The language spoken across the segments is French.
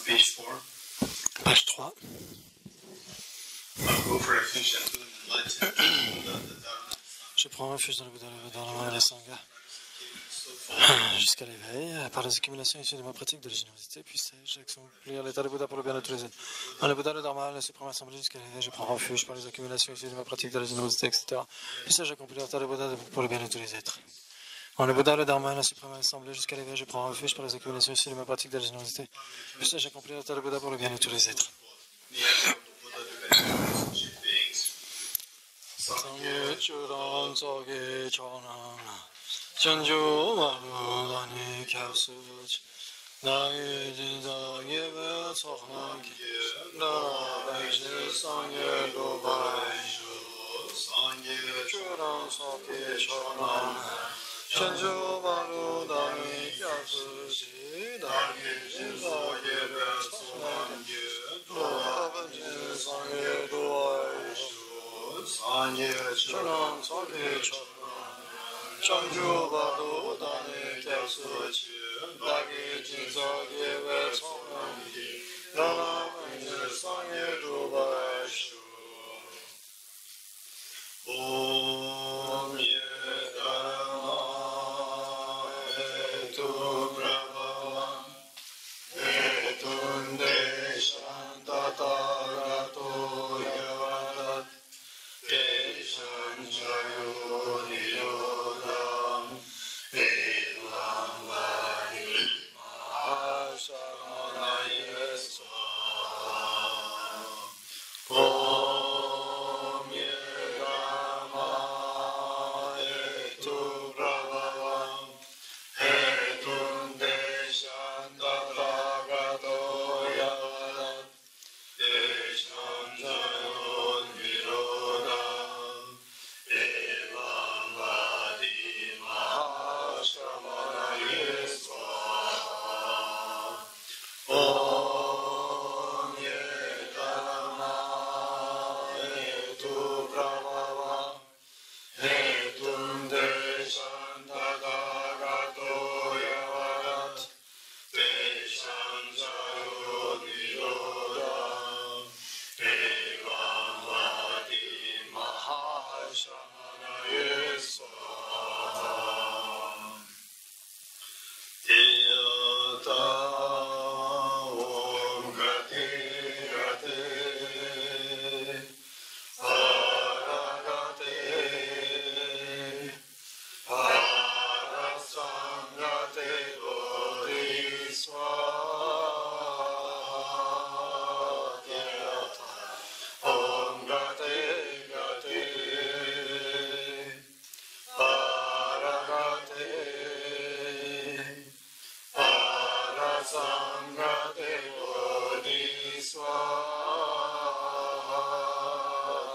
Page 4. Page 3. Je prends refuge dans le Bouddha, dans la main et la Sangha. Jusqu'à l'éveil, par les accumulations issues de ma pratique de la générosité, puisse-je accomplir l'état de Bouddha pour le bien de tous les êtres. Dans le Bouddha, le Dharma, la suprême assemblée, jusqu'à l'éveil, je prends refuge par les accumulations issues de ma pratique de la générosité, etc. Puisse-je accomplir l'état de Bouddha pour le bien de tous les êtres. Dans le Bouddha, le Dharma, la suprême assemblée, jusqu'à l'éveil, je prends refuge par les accumulations issues de ma pratique de la générosité. Puisse-je accomplir l'état de Bouddha pour le bien de tous les êtres. Chanju Marudani Kapsuch Nagi Jinza Yeve Sohnaki Nara Baiji Sangye Dubai Sangye Churan Soki Chonan Chanju Marudani Kapsuch Nagi Jinza Yeve Sohnaki Nara Baiji Sangye Dubai Sangye Churan Soki Chonan Chanju Badu Dani Kyasuchi Dagi Jinzagi Vetsangi Nana Manje Sangye Dubaishu Om Ye Dharma Etu Brahma Etunde Shantata Yavat Deshan Jayo Niyodam Elam Vani Mahashamanaye Swaha Om Ye Dhamma Etu Prabhavam Etum Deshan Tathagato Yavadat Deshan Jayon Virodam Evam Vadi Mahashamanaye Swaha Om Ye Dhamma Etu Prabhavam Etum Deshan Tathagato Yavadat Deshan Jayon Virodam Evam Vadi Mahashamanaye Swaha Tiyata Om Gati Gati Paragati Parasangati Bodhiswaha Tiyata Om Gati Gati Paragati Parasangati Bodhiswaha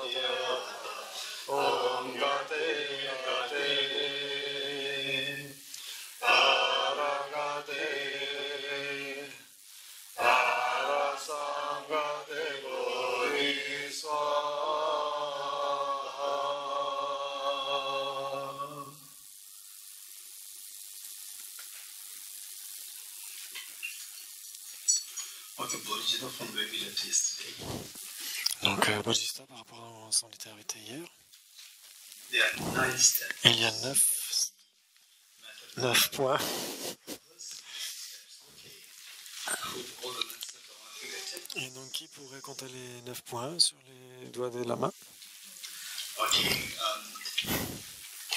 Tiyata Om Gati Gati Paragati Parasangati Bodhiswaha. Okay, Bodhicitta from where we left yesterday. Donc, Bodhisattva par rapport à son littérature hier, There are 9 steps. il y a 9 points. Put all the 9 steps on our fingertip. Et donc, qui pourrait compter les 9 points sur les doigts de la main? Okay,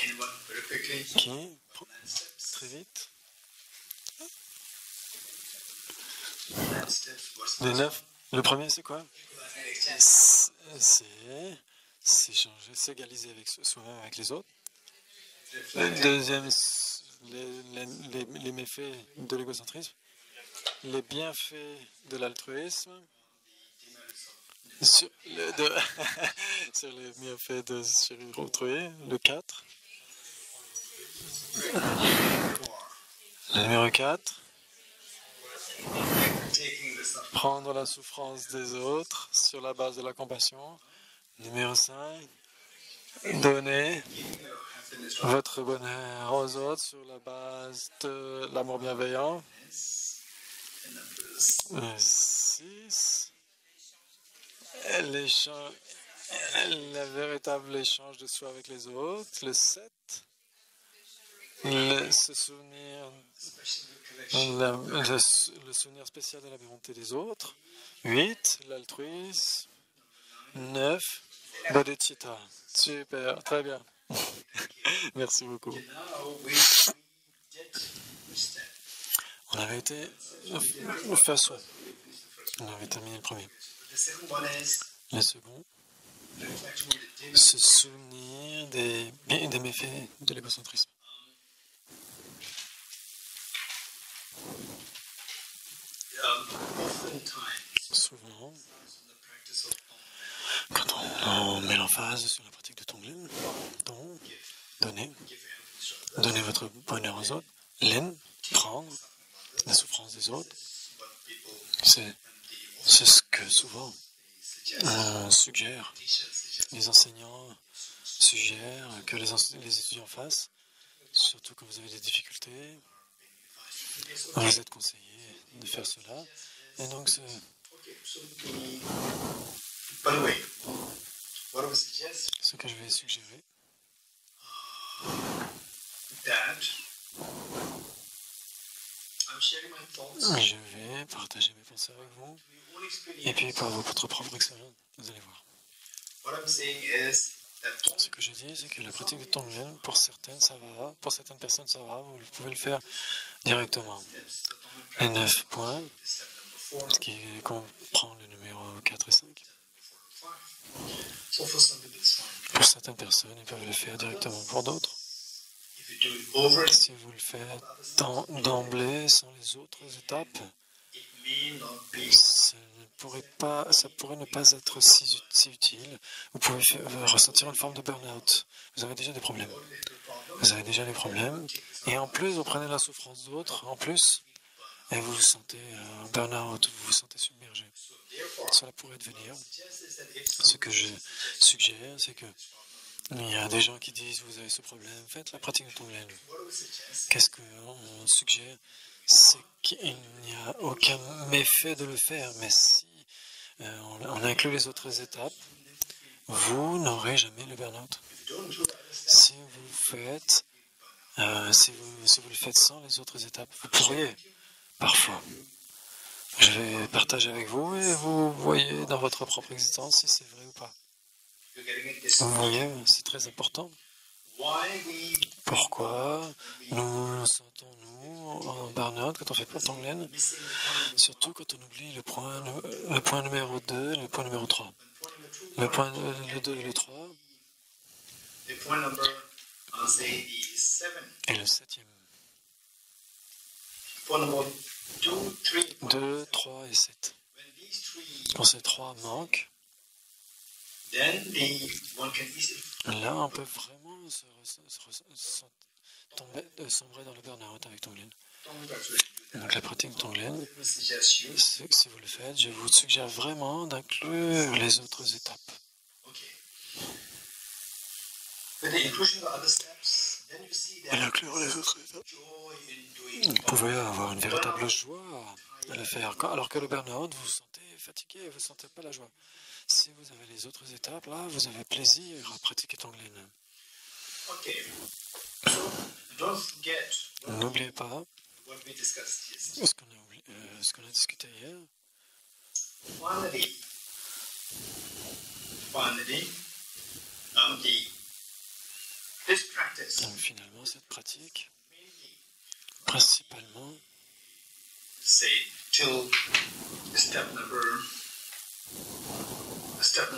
anyone very quickly? Qui? 9 steps. Très vite. 9 steps. What's Les 9. Le premier, c'est quoi? C'est changer, s'égaliser avec soi-même, avec les autres. Le deuxième, les méfaits de l'égocentrisme. Les bienfaits de l'altruisme. Sur les bienfaits de sur autrui. Le 4. Le numéro 4. Prendre la souffrance des autres sur la base de la compassion. Numéro 5. Donner votre bonheur aux autres sur la base de l'amour bienveillant. numbers. 6. Le véritable échange de soi avec les autres. Le 7. Se souvenir, le souvenir spécial de la bonté des autres. 8. L'altruisme. 9. Bodhicitta. Super, très bien. Merci beaucoup. Okay, now we did which step? On avait été le façon. On avait terminé le premier. The second one is Le second, reflection of the daily. se souvenir des méfaits de l'égocentrisme. Oftentimes, Souvent, on the practice of quand on met l'emphase sur la pratique de Tonglen, don, donner, give help each other, donner votre bonheur aux autres, len, prendre la souffrance des autres, what people c'est ce que souvent suggest, on suggère, teachers suggest. les enseignants suggèrent que les étudiants fassent, surtout quand vous avez des difficultés, vous êtes conseillé de faire cela. Et donc, Okay, so by the way, what I would suggest ce que je vais suggérer, that I'm sharing my thoughts. je vais partager mes pensées avec vous, We all experience. et puis par votre propre expérience, vous allez voir. What I'm saying is that Ce que je dis, c'est que la pratique de Tonglen, pour certaines, ça va, pour certaines personnes, ça va, vous pouvez le faire directement. Les 9 points, step number 4, ce qui comprend le numéro 4 et 5. 5. So for some people it's fine. Pour certaines personnes, ils peuvent le faire directement. Pour d'autres, If you do it over, si vous le faites d'emblée, sans les autres étapes, it may not be. ça pourrait ne pas être si utile. Vous pouvez ressentir une forme de burn-out. Vous avez déjà des problèmes. Vous avez déjà des problèmes. Et en plus, vous prenez la souffrance d'autres, en plus, et vous vous sentez burn-out, vous vous sentez submergé. Cela pourrait devenir. Ce que je suggère, c'est que il y a des gens qui disent, vous avez ce problème, faites la pratique de Tonglen. Qu'est-ce qu'on suggère? C'est qu'il n'y a aucun méfait de le faire, mais si on inclut les autres étapes, vous n'aurez jamais le burn-out. Si vous le faites sans les autres étapes, vous pourriez, parfois. Je vais partager avec vous et vous voyez dans votre propre existence si c'est vrai ou pas. Vous voyez, c'est très important. Pourquoi nous sentons-nous en burn-out quand on fait pas de Tonglen, surtout quand on oublie le point numéro 2 et le point numéro 3. Le 2 et le 3 The point number, I'll say the 7. et le 7e. Point number 2, 3. 2, 3 et 7. When these three, Quand ces 3 manquent, then one can easily là on peut vraiment sombrer dans le burn-out avec Tonglen. Donc la pratique de Tonglen, suggest you. si vous le faites, je vous suggère vraiment d'inclure les autres étapes. Okay. With the inclusion of other steps, then you see Et that inclure les autres étapes. joy in doing. Vous pouvez avoir une véritable joie à le faire. Alors que le burn-out, vous vous sentez fatigué, vous ne sentez pas la joie. Si vous avez les autres étapes, là, vous avez plaisir à pratiquer Tonglen. Okay. So don't forget N'oubliez pas what we discussed yesterday. ce qu'on a discuté hier. Finally, this practice Donc finalement, cette pratique, mainly principalement, say till step number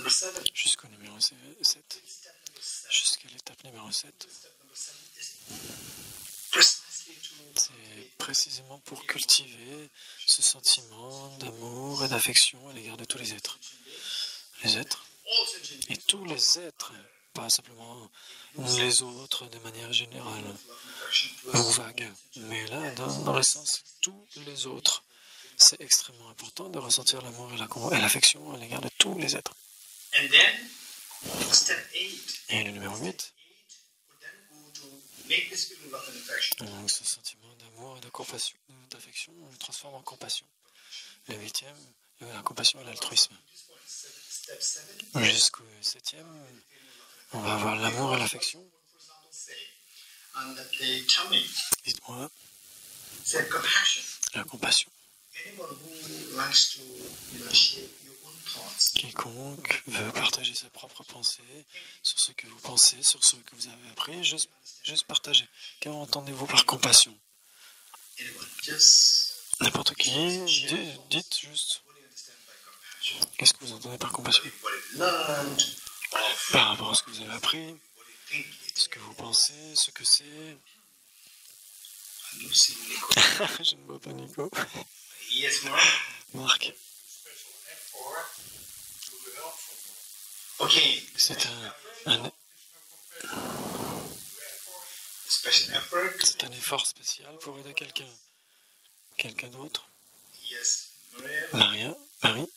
7. jusqu'au numéro 7, Step number 7. jusqu'à l'étape numéro 7, Step number 7 is precisely to c'est précisément pour cultiver ce sentiment d'amour et d'affection à l'égard de tous les êtres. Les êtres, all sentient et tous les êtres, pas simplement les autres de manière générale ou vague, mais là, dans le sens tous les autres. C'est extrêmement important de ressentir l'amour et l'affection à l'égard de tous les êtres. And then step 8 Et le numéro 8, would then go to make this feeling of love and affection donc ce sentiment d'amour et d'affection, on le transforme en compassion. Le 8e, la compassion et l'altruisme. Step 7. Jusqu'au 7e, on va avoir l'amour et l'affection. And they tell me, Dites-moi, say compassion. la compassion. Anyone who likes to share your own thoughts. Quiconque veut partager ses propres pensées sur ce que vous pensez, sur ce que vous avez appris, juste partager. Qu'entendez-vous par compassion? Anyone, just N'importe qui, dites juste. what do you understand by compassion? Qu'est-ce que vous entendez par compassion? What you learned, of Par rapport à ce que vous avez appris, what you think it ce que vous pensez, ce que c'est. is. Je ne vois pas Nico. Yes, Mark. Marc, Okay. c'est Special effort. un effort spécial pour aider quelqu'un. Quelqu'un d'autre? Yes, Maria. Marie?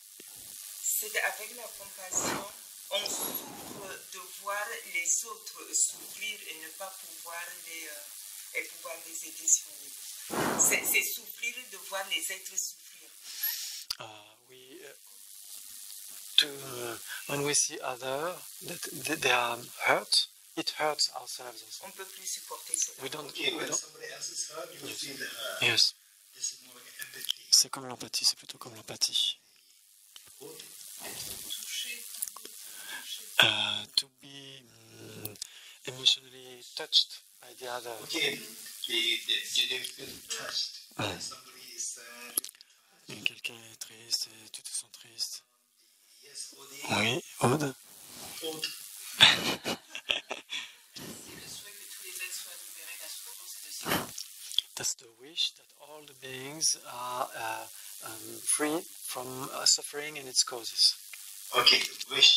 C'est avec la compassion, on souffre de voir les autres souffrir et ne pas pouvoir les aider sur eux. C'est souffrir de voir les êtres souffrir. When we see others that they are hurt, it hurts ourselves also. On ne peut plus supporter cela. Okay, when somebody else is hurt, you will feel the hurt. Yes. This is more like empathy. C'est comme l'empathie, c'est plutôt comme l'empathie. To be emotionally touched by the other. Okay, they feel touched. When somebody is sad. Et quelqu'un est triste et tu te sens triste. Yes, Odi. Oui, Aude. Odi. That's the wish that all the beings are free from suffering and its causes. Okay, wish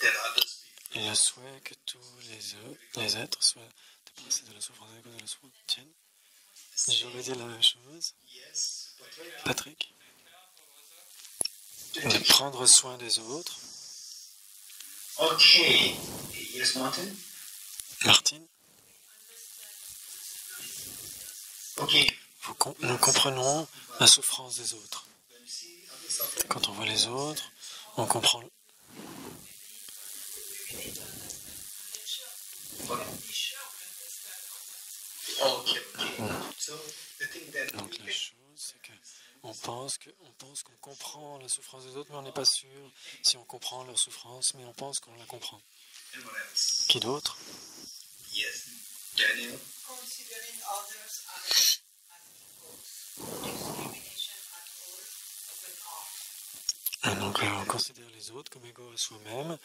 that others be. Et le souhait que tous les êtres soient débarrassés de la souffrance et de la souffrance tienne. J'aurais dit la même chose. Yes, Patrick, de prendre soin des autres. Okay. Yes, Martin. Martine, Okay. nous comprenons la souffrance des autres. When you see others suffering, Quand on voit les autres, on comprend. okay. So the thing that Donc la chose, c'est que on pense qu'on comprend la souffrance des autres, mais on n'est pas sûr si on comprend leur souffrance, mais on pense qu'on la comprend. anyone else? Qui d'autre? Yes, Daniel. Considering others as equals, discrimination at all, open off. Et donc on considère les autres comme égaux à soi-même,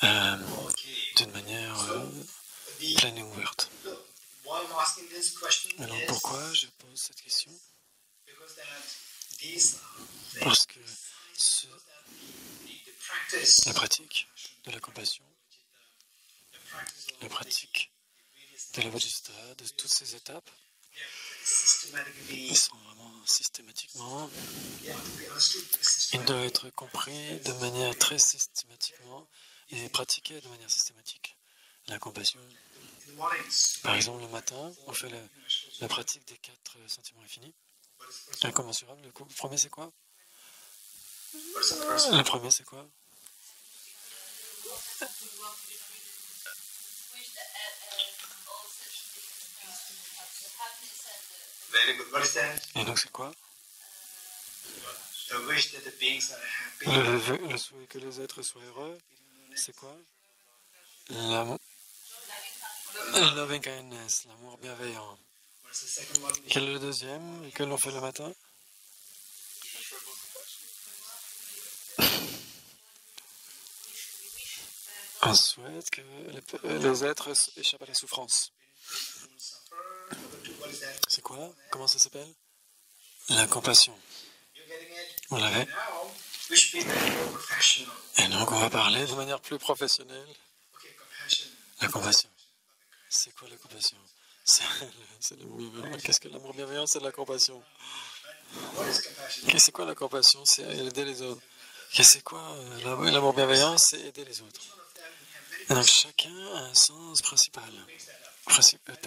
Okay. d'une manière pleine et ouverte. Look, why I'm asking this question Alors is pourquoi je pose cette question? because that these are Parce que the practice, la pratique de la compassion, the practice of la pratique de la Vajrayana, de toutes ces étapes, systematically, ils sont vraiment systématiquement, yeah, to be understood ils systematically. doivent être compris de manière très systématiquement et pratiqués de manière systématique. La compassion. In the mornings, Par exemple, le matin, on fait la pratique des 4 sentiments infinis. what is the first Incommensurable. Le premier, c'est quoi? what is the first Le premier, c'est quoi? Very good. What is that? Et donc, c'est quoi? The wish that the beings are happy. Le souhait que les êtres soient heureux. C'est quoi? L'amour. Loving kindness, l'amour bienveillant. What is the second one? Quel est le deuxième que l'on fait le matin? On souhaite que les êtres échappent à la souffrance. What is that? C'est quoi? Comment ça s'appelle? La compassion. You're getting it? Vous l'avez? Now, we should be very more professional. Et donc, on va parler de manière plus professionnelle. Okay, compassion. La compassion. C'est quoi la compassion? C'est l'amour bienveillant. Qu'est-ce que l'amour bienveillant? C'est de la compassion. What is compassion? C'est quoi la compassion? C'est aider les autres. C'est quoi l'amour bienveillant? C'est aider les autres. Et donc chacun a un sens principal,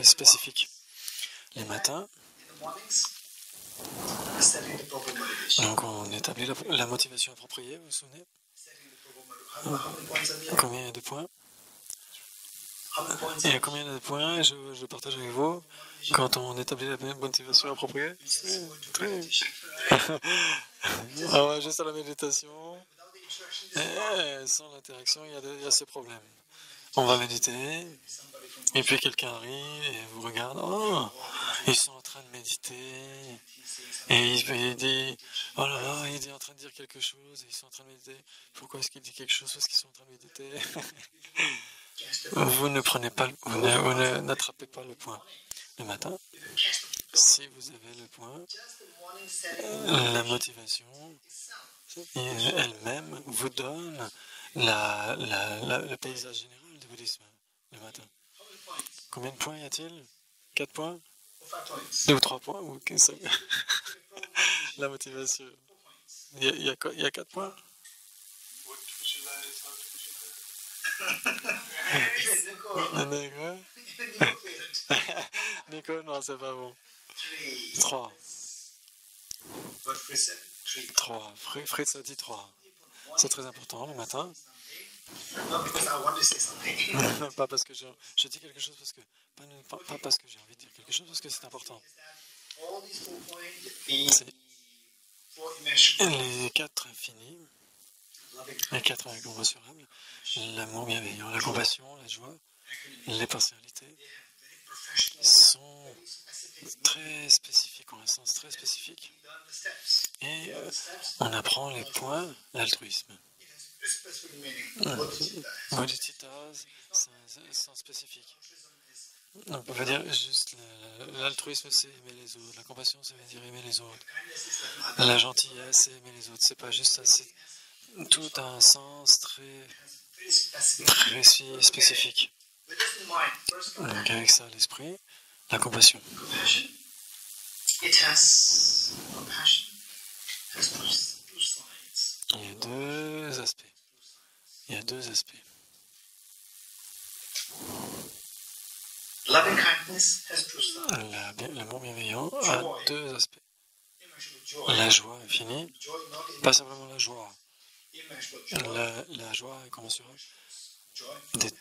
spécifique. Les matins, In the mornings, Setting the proper motivation. Donc on établit la motivation appropriée, vous vous souvenez? Setting the proper motivation. How many points are there? Combien il y a de points? How many points? Et combien de points je partage avec vous quand on établit la motivation appropriée? Très. On va juste à la méditation. Without the interaction, Et sans l'interaction, il y a ces problèmes. On va méditer, somebody from et puis quelqu'un arrive et vous regarde. Oh, ils sont en train de méditer. Et il dit, oh là là, il est en train de dire quelque chose, et ils sont en train de méditer. Pourquoi est-ce qu'il dit quelque chose? Parce qu'ils sont en train de méditer. Vous ne prenez pas, n'attrapez pas le point. Le matin, si vous avez le point, just the morning setting la motivation elle-même vous donne le paysage général du bouddhisme le matin. how many points? Combien de points y a-t-il? 4 points? Or 5 points? 2 ou 3 points? Ou 5? La motivation. Il y a 4 points? Nico, non, c'est pas bon. 3. What Fritz said. 3. Fritz a dit 3. C'est très important le matin. Not because I want to say something. Pas parce que je dis quelque chose parce que pas parce que j'ai envie de dire quelque chose, parce que c'est important. All these 4 points, C'est the 4 immeasurable, les 4 infinis, loving les 4 incommensurables, l'amour bienveillant, la compassion, la joie, les partialités very professional, sont very specific. très spécifiques, en un sens très spécifique. We learn the steps. Et The steps, on apprend les points, l'altruisme. it has very specific meaning. Bodhicitta. Bodhisattvas, c'est un sens spécifique. On peut pas dire juste l'altruisme, c'est aimer les autres. La compassion, c'est dire aimer les autres. Kindness is like mother. La gentillesse, c'est aimer les autres. C'est pas juste ça, c'est tout un sens très Very specific. précis, spécifique. With this in mind, first Donc avec ça à l'esprit, la compassion. compassion. It has compassion has two sides. Il y a deux aspects. Il y a deux aspects. Loving kindness has two sides. L'amour bienveillant a deux aspects. Immeasurable joy. La joie infinie, Joy not pas simplement la joie. immeasurable joy. La joie incommensurable, Joy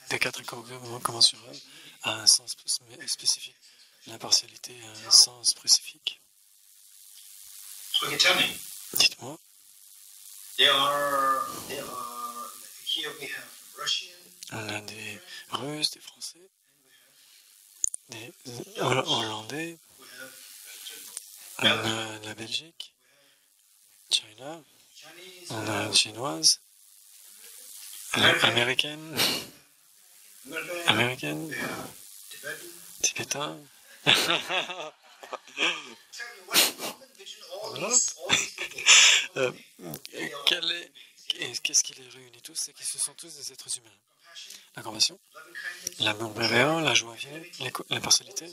des 4 incommensurables, a un sens spécifique. L'impartialité a un sens spécifique. So you tell me, Dites-moi, there are here we have Russian, on a des Russes, des Français, des Hollandais, we have on a la Belgique, China, Chinese, on a une chinoise, américaine, American, we have Tibetan. tibétain. Tell me what's common between all these people. Qu'est-ce qui les réunit tous? C'est qu'ils se sont tous des êtres humains. Compassion, La compassion, loving kindness, l'amour bienveillant, la joie infinie, l'impartialité,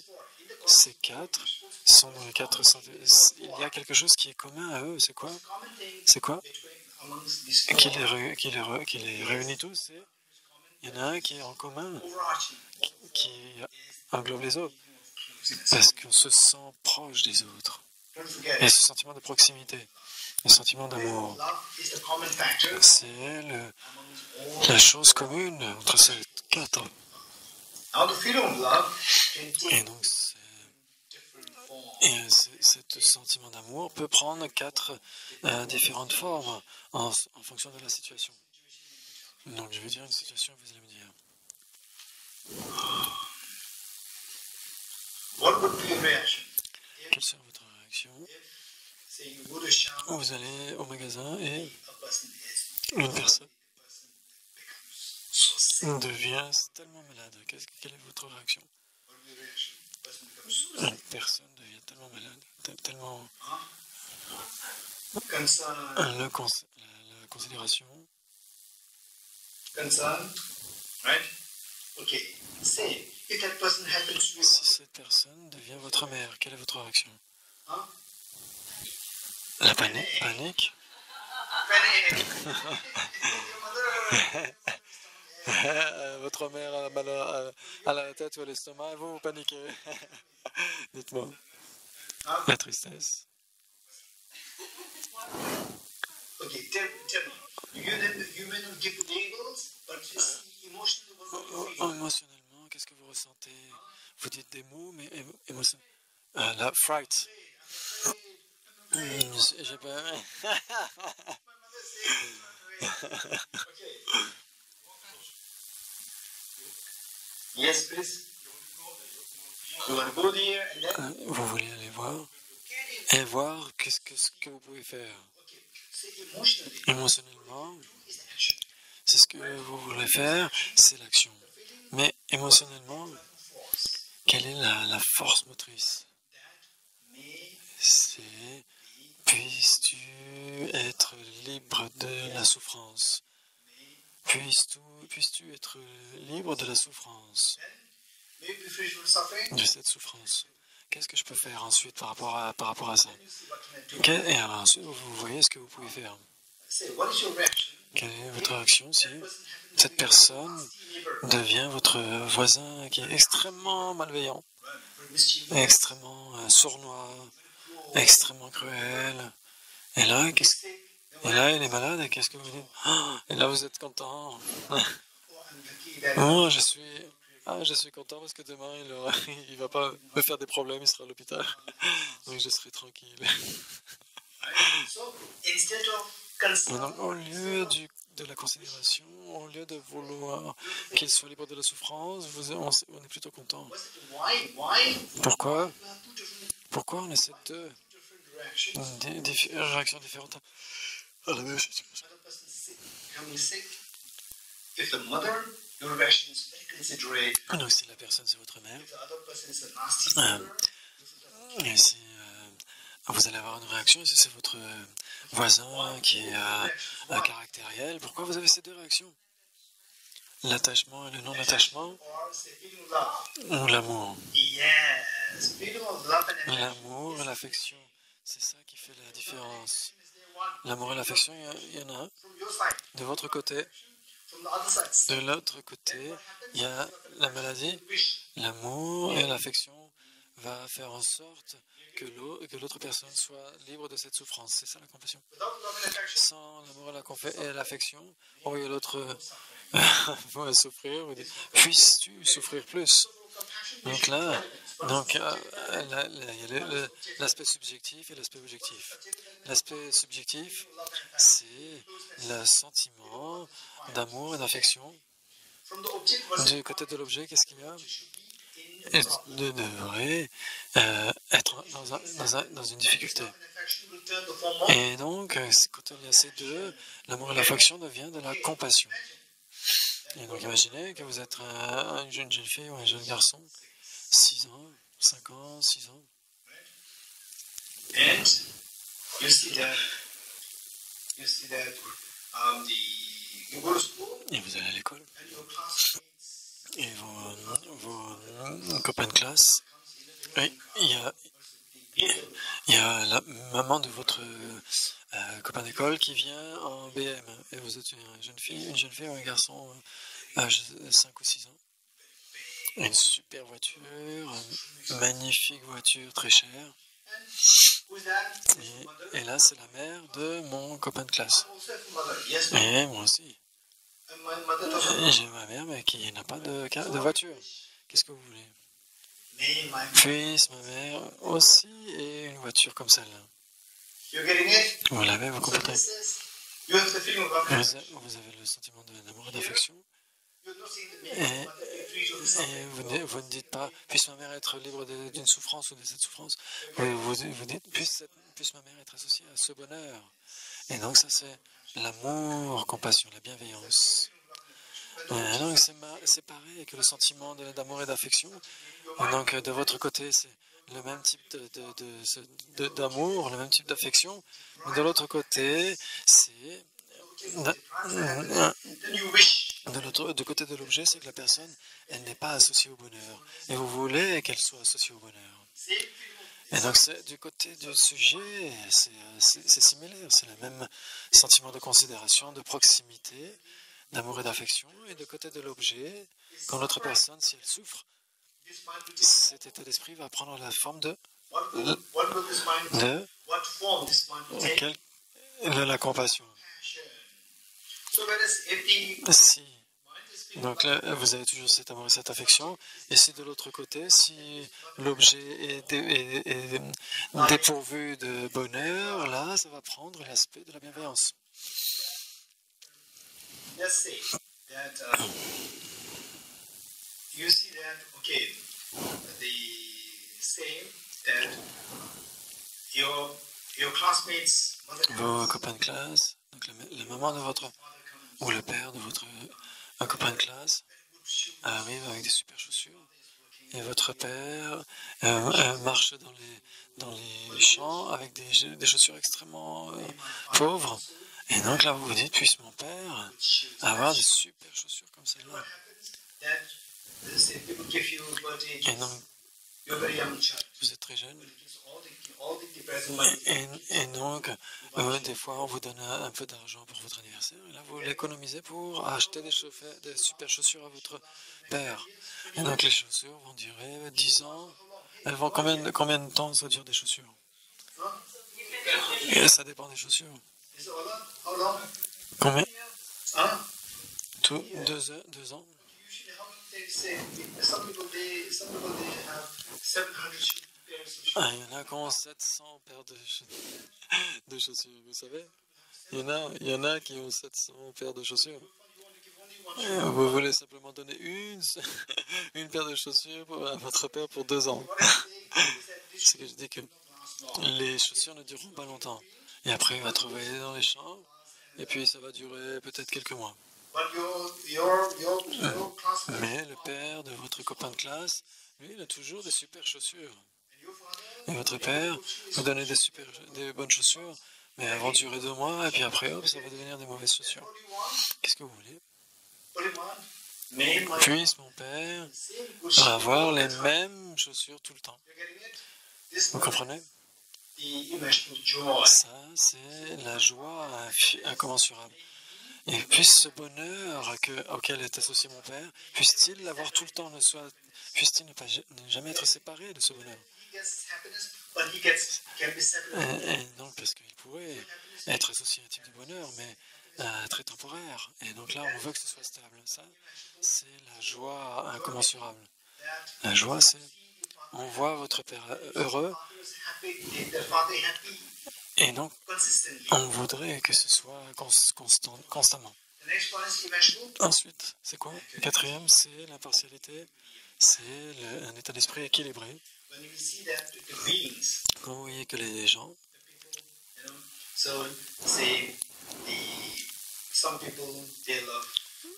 ces 4 sont dans les 4 il y a quelque chose qui est commun à eux. C'est quoi? common thing C'est quoi amongst these qui les réunit tous? Il y en a un qui est en commun, overarching qui englobe les autres, parce qu'on se sent proche des autres. Don't forget, Et ce sentiment de proximité, le sentiment d'amour, love is the common factor c'est amongst all. la chose commune entre ces 4. Now the feeling of love can Et take donc, different forms. et ce sentiment d'amour peut prendre 4 différentes formes en fonction de la situation. Donc, je vais dire une situation, vous allez me dire. What would be your reaction? Quelle sera votre réaction? Say you go to shop, Vous allez au magasin et a person is une personne becomes so sick. devient tellement malade. Quelle est votre réaction? What would be your reaction? Person becomes so sick. Une personne devient tellement malade, tellement Concern, la considération. concern, right? Okay. Say if that person happens to be Si cette personne devient votre mère, quelle est votre réaction? huh? La panique? Panique? Panic. Your mother. Votre mère a mal à la tête ou à l'estomac, et vous paniquez. Dites-moi. Huh? La tristesse. Okay, tell me. You may not give labels, but just emotionally, what do you feel? Émotionnellement, qu'est-ce que vous ressentez? Vous dites des mots, mais émotionnellement. La fright. J'ai peur. Okay. Yes, please. You want to go there and then? Vous voulez aller voir et voir ce que vous pouvez faire. Okay. Say emotionally. Émotionnellement, Is action. c'est ce que vous voulez faire, c'est l'action. Mais émotionnellement, Force. quelle est la force motrice? May C'est puisses-tu être libre de la souffrance? Puisses-tu être libre de la souffrance, maybe be free from suffering. de cette souffrance? Qu'est-ce que je peux faire ensuite par rapport à ça? You see what can I do. Et alors ensuite, vous voyez ce que vous pouvez faire. Say, what is your reaction? Quelle est votre réaction si cette personne devient votre voisin qui est extrêmement malveillant, extrêmement sournois, extrêmement cruel? Et là, il est malade, et qu'est-ce que vous dites? Et là, vous êtes content. Oh, je suis content parce que demain, il va pas me faire des problèmes, il sera à l'hôpital. Donc, je serai tranquille. So instead of Et donc, au lieu de la considération, au lieu de vouloir qu'il soit libre de la souffrance, on est plutôt content. why Pourquoi? you have two different Pourquoi on essaie de reactions? des réactions différentes à la même situation? Other person sick, becoming sick. If the mother, your reaction is very considerate. Donc, si la personne, c'est votre mère, If the other person is a nasty Ah. mother, et si vous allez avoir une réaction, et si c'est votre voisin qui est caractériel, pourquoi vous avez ces deux réactions? L'attachement et le non-attachement, or say feeling love. ou l'amour? Yes, feeling of love and affection. L'amour et l'affection, c'est ça qui fait la différence. Is there one L'amour et l'affection, il y en a un from your side, de votre côté. from the other side? De l'autre côté, il y a la maladie. Wish. L'amour et l'affection va faire en sorte que l'autre personne soit libre de cette souffrance. C'est ça la compassion. Without love and affection, Sans l'amour et l'affection, et l'autre va souffrir. Vous dites, puisses-tu souffrir plus? Donc là, il y a l'aspect subjectif et l'aspect objectif. L'aspect subjectif, c'est le sentiment d'amour et d'affection. from the object versus Du côté de l'objet, qu'est-ce qu'il y a? in Et devrait être dans une difficulté. love and affection will turn the form of Et donc, quand il y a ces deux, l'amour et l'affection devient de la compassion. Et donc, imaginez que vous êtes une jeune fille ou un jeune garçon, 6 ans, 5 ans, 6 ans, and you see that you go to school et vous allez à l'école, and your classmates et vos copains de classe, et il y a la maman de votre copain d'école qui vient en BM, et vous êtes une jeune fille ou un garçon âge 5 ou 6 ans. Une super voiture, une magnifique voiture très chère. who's that? Et là, c'est la mère de mon copain de classe. I also have a mother. Yes, Et moi aussi. and my mother doesn't. Et j'ai ma mère, mais qui n'a pas de voiture. Qu'est-ce que vous voulez? Me, my. Puisse ma mère aussi ait une voiture comme celle-là. You're getting it? Vous l'avez, vous So comprenez? this is, you have the feeling of love and affection. Vous avez le sentiment d'amour et d'affection. You're not saying the meaning of mother be free of the suffering. Et vous ne dites pas, puisse ma mère être libre d'une souffrance ou de cette souffrance. Vous dites, puisse ma mère être associée à ce bonheur. Et donc ça, c'est l'amour, compassion, la bienveillance. Donc c'est pareil que le sentiment d'amour et d'affection. Et donc de votre côté, c'est le même type d'amour, le même type d'affection. Mais de l'autre côté, c'est... Then you wish. Du côté de l'objet, c'est que la personne, elle n'est pas associée au bonheur. Et vous voulez qu'elle soit associée au bonheur. Same feeling of Et donc, du côté du sujet, c'est similaire. C'est le même sentiment de considération, de proximité, d'amour et d'affection. Et du côté de l'objet, quand l'autre personne, si elle souffre, this mind will take. cet état d'esprit va prendre la forme What will this mind? de What form this mind will take? la compassion. So whereas if the Si, mind is being donc là, vous avez toujours cet amour et cette affection, et si de l'autre côté, si l'objet est dépourvu de bonheur, là, ça va prendre l'aspect de la bienveillance. let's say that you see that okay, the same that your classmates mother Vos copains de classe, donc la maman de votre, ou le père de votre copain de classe arrive avec des super chaussures, et votre père marche dans les champs avec des chaussures extrêmement pauvres. Et donc là, vous vous dites, puisse mon père avoir des super chaussures comme celle-là. that let's say people give you birthday Et donc, you're very young child. vous êtes très jeune. It gives all the present money. Et donc, des fois, on vous donne un peu d'argent pour votre anniversaire. Et là, vous l'économisez pour acheter des super chaussures à votre père. Et donc, les chaussures vont durer 10 ans. Elles vont combien de temps ça dure des chaussures? Et ça dépend des chaussures. Is it how long? Combien? Huh? 2 ans. Usually how they say some people they have 700 pairs of shoes. Ah, il y en a qui ont 700 paires de chaussures, vous savez? Il y en a qui ont 700 paires de chaussures. Vous voulez simplement donner une paire de chaussures à votre père pour 2 ans. C'est que je dis que les chaussures ne dureront pas longtemps. Et après, il va travailler dans les champs. Et puis, ça va durer peut-être quelques mois. But your classmate Mais le père de votre copain de classe, lui, il a toujours des super chaussures. and your father, Et votre père vous donne des bonnes chaussures, mais elles vont durer 2 mois. Et puis après, hop, ça va devenir des mauvaises chaussures. what do you want? Qu'est-ce que vous voulez? What do you want? Name my Puisse mon père same good shoes avoir all the les time. mêmes chaussures tout le temps. You're getting it? This Vous comprenez? the emotional joy. Ça, c'est la joie incommensurable. Et puisse ce bonheur auquel est associé mon père, puisse-t-il l'avoir tout le temps, puisse-t-il ne jamais être séparé de ce bonheur. He gets happiness, but he can be separated. Et donc, parce qu'il pourrait être associé à un type de bonheur, mais très temporaire. Et donc là, on veut que ce soit stable. Ça, c'est la joie incommensurable. La joie, c'est on voit votre père heureux, The father is happy et donc consistently. on voudrait que ce soit constamment. The next one is emotional. Ensuite, c'est quoi? Le quatrième, c'est l'impartialité. C'est un état d'esprit équilibré. When you see that the beings, Quand vous voyez que les gens, you know, so say some people they love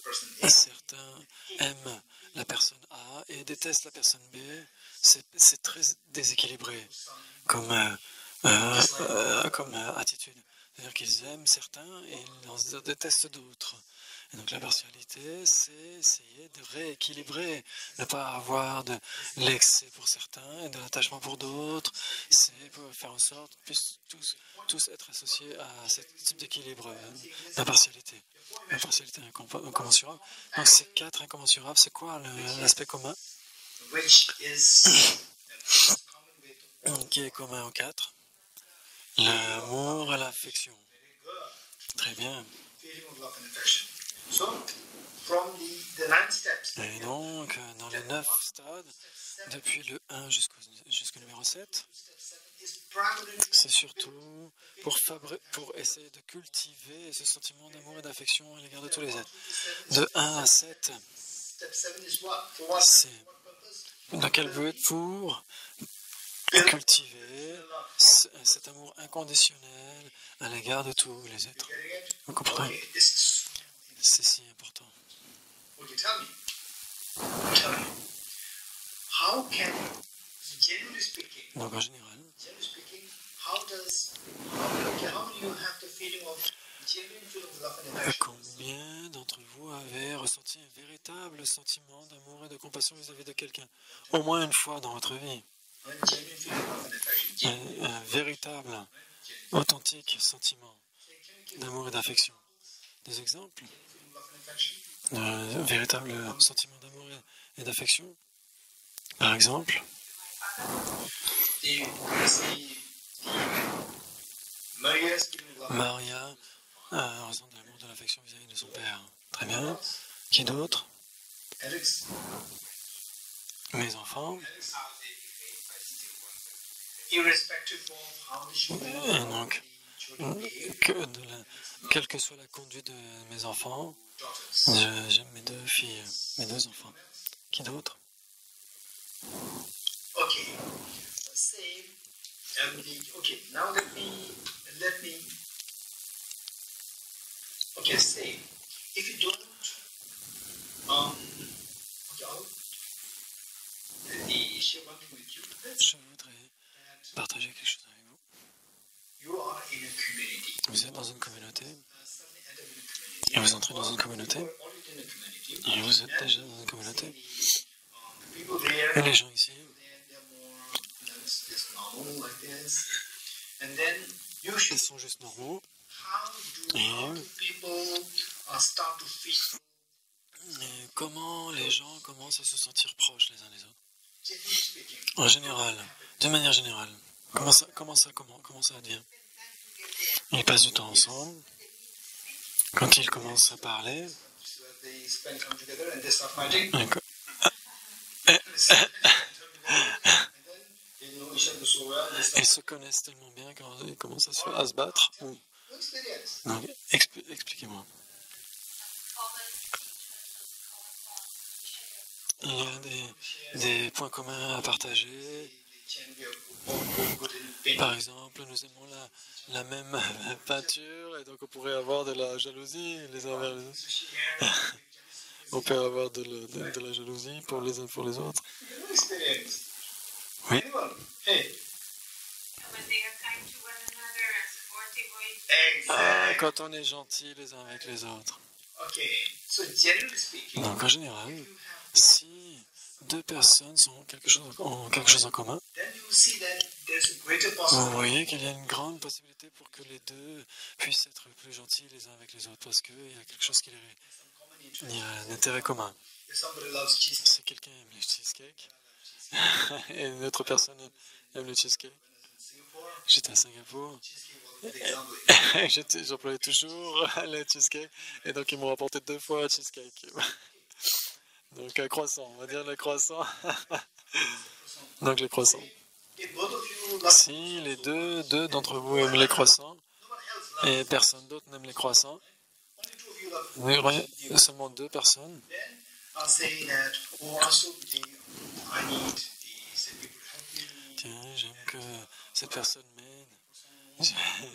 person A. certains aiment la personne A et détestent la personne B, c'est très déséquilibré comme attitude. C'est-à-dire qu'ils aiment certains et ils en détestent d'autres. Et donc la partialité, c'est essayer de rééquilibrer, ne pas avoir de l'excès pour certains et de l'attachement pour d'autres. C'est pour faire en sorte qu'ils puissent tous être associés à ce type d'équilibre d'impartialité. L'impartialité incommensurables. Donc ces 4 incommensurables, c'est quoi l'aspect commun Which is common with qui est commun aux 4? L'amour et l'affection. Très bien. feeling of love and affection. So from the 9 steps, Et donc, dans les 9 stades, depuis le 1 jusqu'au numéro 7, step 7 is primarily c'est surtout pour essayer de cultiver ce sentiment d'amour et d'affection à l'égard de tous les êtres. De 1 à 7, step 7 is what? For what? c'est What purpose? dans quel but? Pour cultiver cet amour inconditionnel à l'égard de tous les êtres. Getting it? Vous comprenez? Okay, this is C'est si important. okay, tell me. Tell me. How can generally speaking, Donc en général, how do you have the feeling of genuine feeling of love and affection? combien d'entre vous avez ressenti un véritable sentiment d'amour et de compassion vis-à-vis de quelqu'un? Au moins une fois dans votre vie. When genuine feeling of love and affection. Un véritable, authentique sentiment d'amour et d'affection. Des exemples Feeling of love and affection. d'un véritable sentiment d'amour et d'affection? Par exemple, The Maria's feeling love. Maria ressent de l'amour, de l'affection vis-à-vis de son père. Très bien. Qui d'autre? Alex. Mes enfants. Irrespective of how the children Et donc, quelle que soit la conduite de mes enfants, j'aime mes deux filles, mes deux enfants. Qui d'autre? Okay. Same. Okay. Now let me. Okay. Same. If you don't. Okay. Let me share one thing with you. Je voudrais partager quelque chose avec vous. You are in a community. Vous êtes dans une communauté, Suddenly enter in a community. et vous entrez dans une communauté, You are already in a community. et vous êtes déjà dans une communauté. People there. Et les gens ici, They're more, it's normal like this. And then you should. ils sont juste normaux. How do people start to feel? Et comment les gens commencent à se sentir proches les uns des autres? Generally speaking, En général, de manière générale, comment ça advient? Ils passent du temps ensemble. Quand ils commencent à parler, so they spend time together and they start fighting. et que- And then they know each other so well. They start ils se connaissent tellement bien quand ils commencent à se battre. no experience. Donc, expliquez-moi. Il y a des points communs à partager. Par exemple, nous aimons la même peinture et donc on pourrait avoir de la jalousie les uns vers les autres. On peut avoir de la jalousie pour les uns pour les autres. No experience. Oui. Anyone? Hey. When they are kind to one another and supportive of Ah, Exactly. quand on est gentil les uns avec les autres. Okay. So generally speaking, Donc en général, si deux personnes ont quelque chose en commun, then you see that there's a greater vous possibility. voyez qu'il y a une grande possibilité pour que les deux puissent être plus gentils les uns avec les autres parce qu'il y a quelque chose qui il y a un intérêt commun. If somebody loves cheese, Si quelqu'un aime les cheesecakes et une autre personne aime le cheesecake, Singapore, j'étais à Singapour, cheesecake was the example. j'employais toujours le cheesecake et donc ils m'ont apporté 2 fois un cheesecake. Donc un croissant, on va dire le croissant. Donc les croissants. If both of you love, Si les deux d'entre vous aiment les croissants no one else loves, et personne d'autre n'aime les croissants, only two of you love, vous voyez, seulement 2 personnes, then I'll say that, oh, also, I need these, and people help me. tiens, j'aime que cette personne m'aide.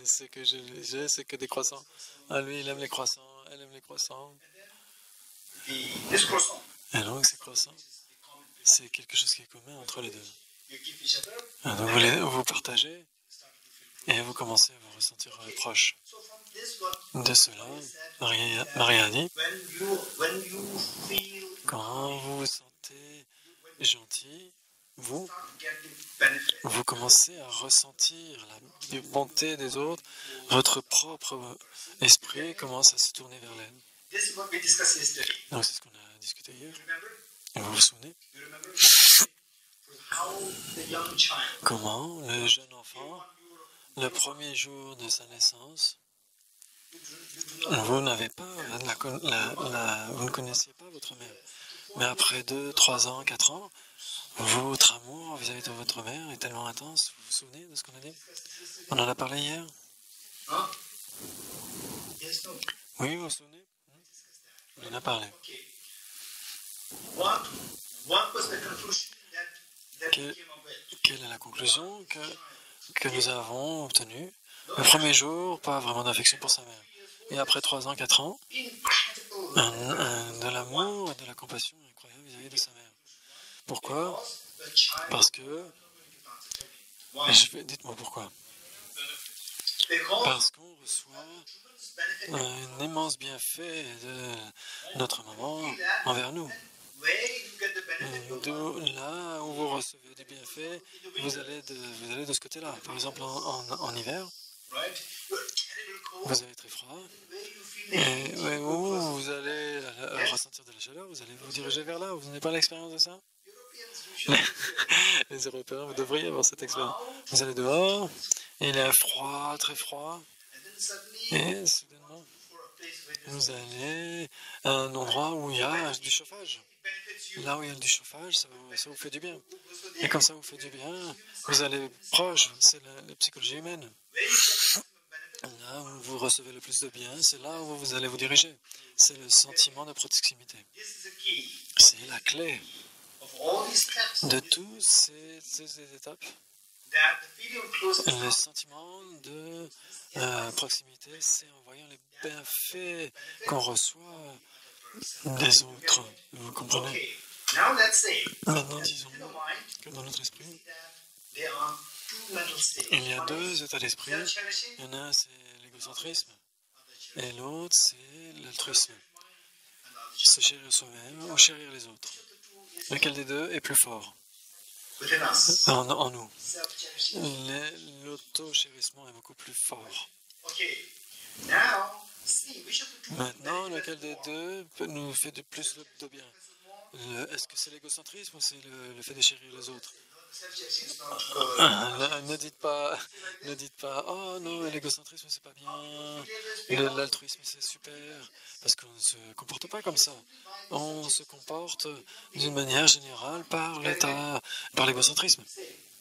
Ce que j'ai, c'est que des croissants. Ah, lui, il aime les croissants, elle aime les croissants. This croissant, Et donc, ces croissants, c'est quelque chose qui est commun entre les deux. you give each other. Et donc, vous partagez et vous commencez à vous ressentir proches. So from this one, De cela, Maria a dit, when you feel, quand vous vous sentez gentil, vous start to get the benefit. vous commencez à ressentir la bonté des autres, votre propre esprit commence à se tourner vers l'aide. This is what we discussed yesterday. Donc, c'est ce qu'on a discuté hier. Remember? Et vous vous souvenez You remember? How the young child, comment le jeune enfant, le premier jour de sa naissance, vous n'avez pas vous ne connaissiez pas votre mère. Mais après 2, 3 ans, 4 ans, votre amour vis-à-vis de votre mère est tellement intense. Vous vous souvenez de ce qu'on a dit? On en a parlé hier? huh? Yes, no. Oui, vous vous souvenez? On en a parlé. Okay. What was the conclusion that Que- we came up with? Quelle est la conclusion que nous avons obtenue? Le premier jour, pas vraiment d'affection pour sa mère. Et après 3 ans, 4 ans, Incredible. de l'amour et de la compassion incroyable vis-à-vis de sa mère. Pourquoi? The child. Parce que... Why? Dites-moi pourquoi. Because Parce qu'on reçoit benefit. un immense bienfait de notre maman envers nous. Where you get the benefit, D'où là où vous recevez des bienfaits, vous allez de ce côté-là. Par exemple, en hiver, right? You're terrible cold. vous avez très froid. Where you feel Et où vous allez ressentir de la chaleur, vous allez vous diriger vers là. Vous n'avez pas l'expérience de ça? Europeans usually Les Européens, vous devriez avoir cette expérience. Vous allez dehors Il est froid, très froid, and then suddenly et soudainement, for a place where there's vous allez à un endroit où il y a du chauffage. it benefits you. Là où il y a du chauffage, ça vous fait du bien. So Et quand ça vous fait du bien, vous allez proche, c'est la psychologie humaine. where you get benefit, Là où vous recevez le plus de bien, c'est là où vous allez vous diriger. C'est le sentiment de proximité. this is the key C'est la clé of all these steps. de toutes ces étapes. That the feeling of closeness Le sentiment de proximité, c'est en voyant les bienfaits qu'on reçoit des autres. Vous comprenez? Okay, now let's say Maintenant, disons in the mind que dans notre esprit, that there are two mental states. il y a One is deux états d'esprit. self-cherishing, Il y en a un, c'est l'égocentrisme, et l'autre, c'est l'altruisme. Se chérir soi-même ou chérir les autres. Lequel des deux est plus fort within us. en nous? Self-cherishing. L'auto-chérissement est beaucoup plus fort. Okay, now see which of the two Maintenant, lequel des deux nous fait de plus de bien? Est-ce que c'est l'égocentrisme ou c'est le fait de chérir les autres? self-cherishing is not good. Ne dites pas, oh non, l'égocentrisme c'est pas bien, l'altruisme c'est super, parce qu'on ne se comporte pas comme ça. On se comporte d'une manière générale par l'état, par l'égocentrisme.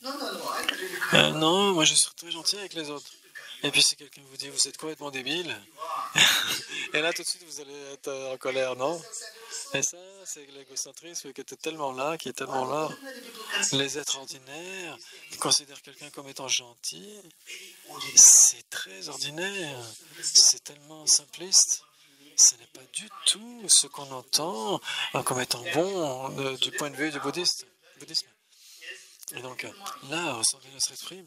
No, I'm really Non, moi je suis très gentil avec les autres. Et puis si quelqu'un vous dit vous êtes complètement débile, et là tout de suite vous allez être en colère, non? Et ça, c'est l'égocentrisme qui est tellement là, Les êtres ordinaires qui considèrent quelqu'un comme étant gentil, c'est très ordinaire, c'est tellement simpliste. Ce n'est pas du tout ce qu'on entend comme étant bon du point de vue du bouddhisme. Et donc là, au centre de notre esprit,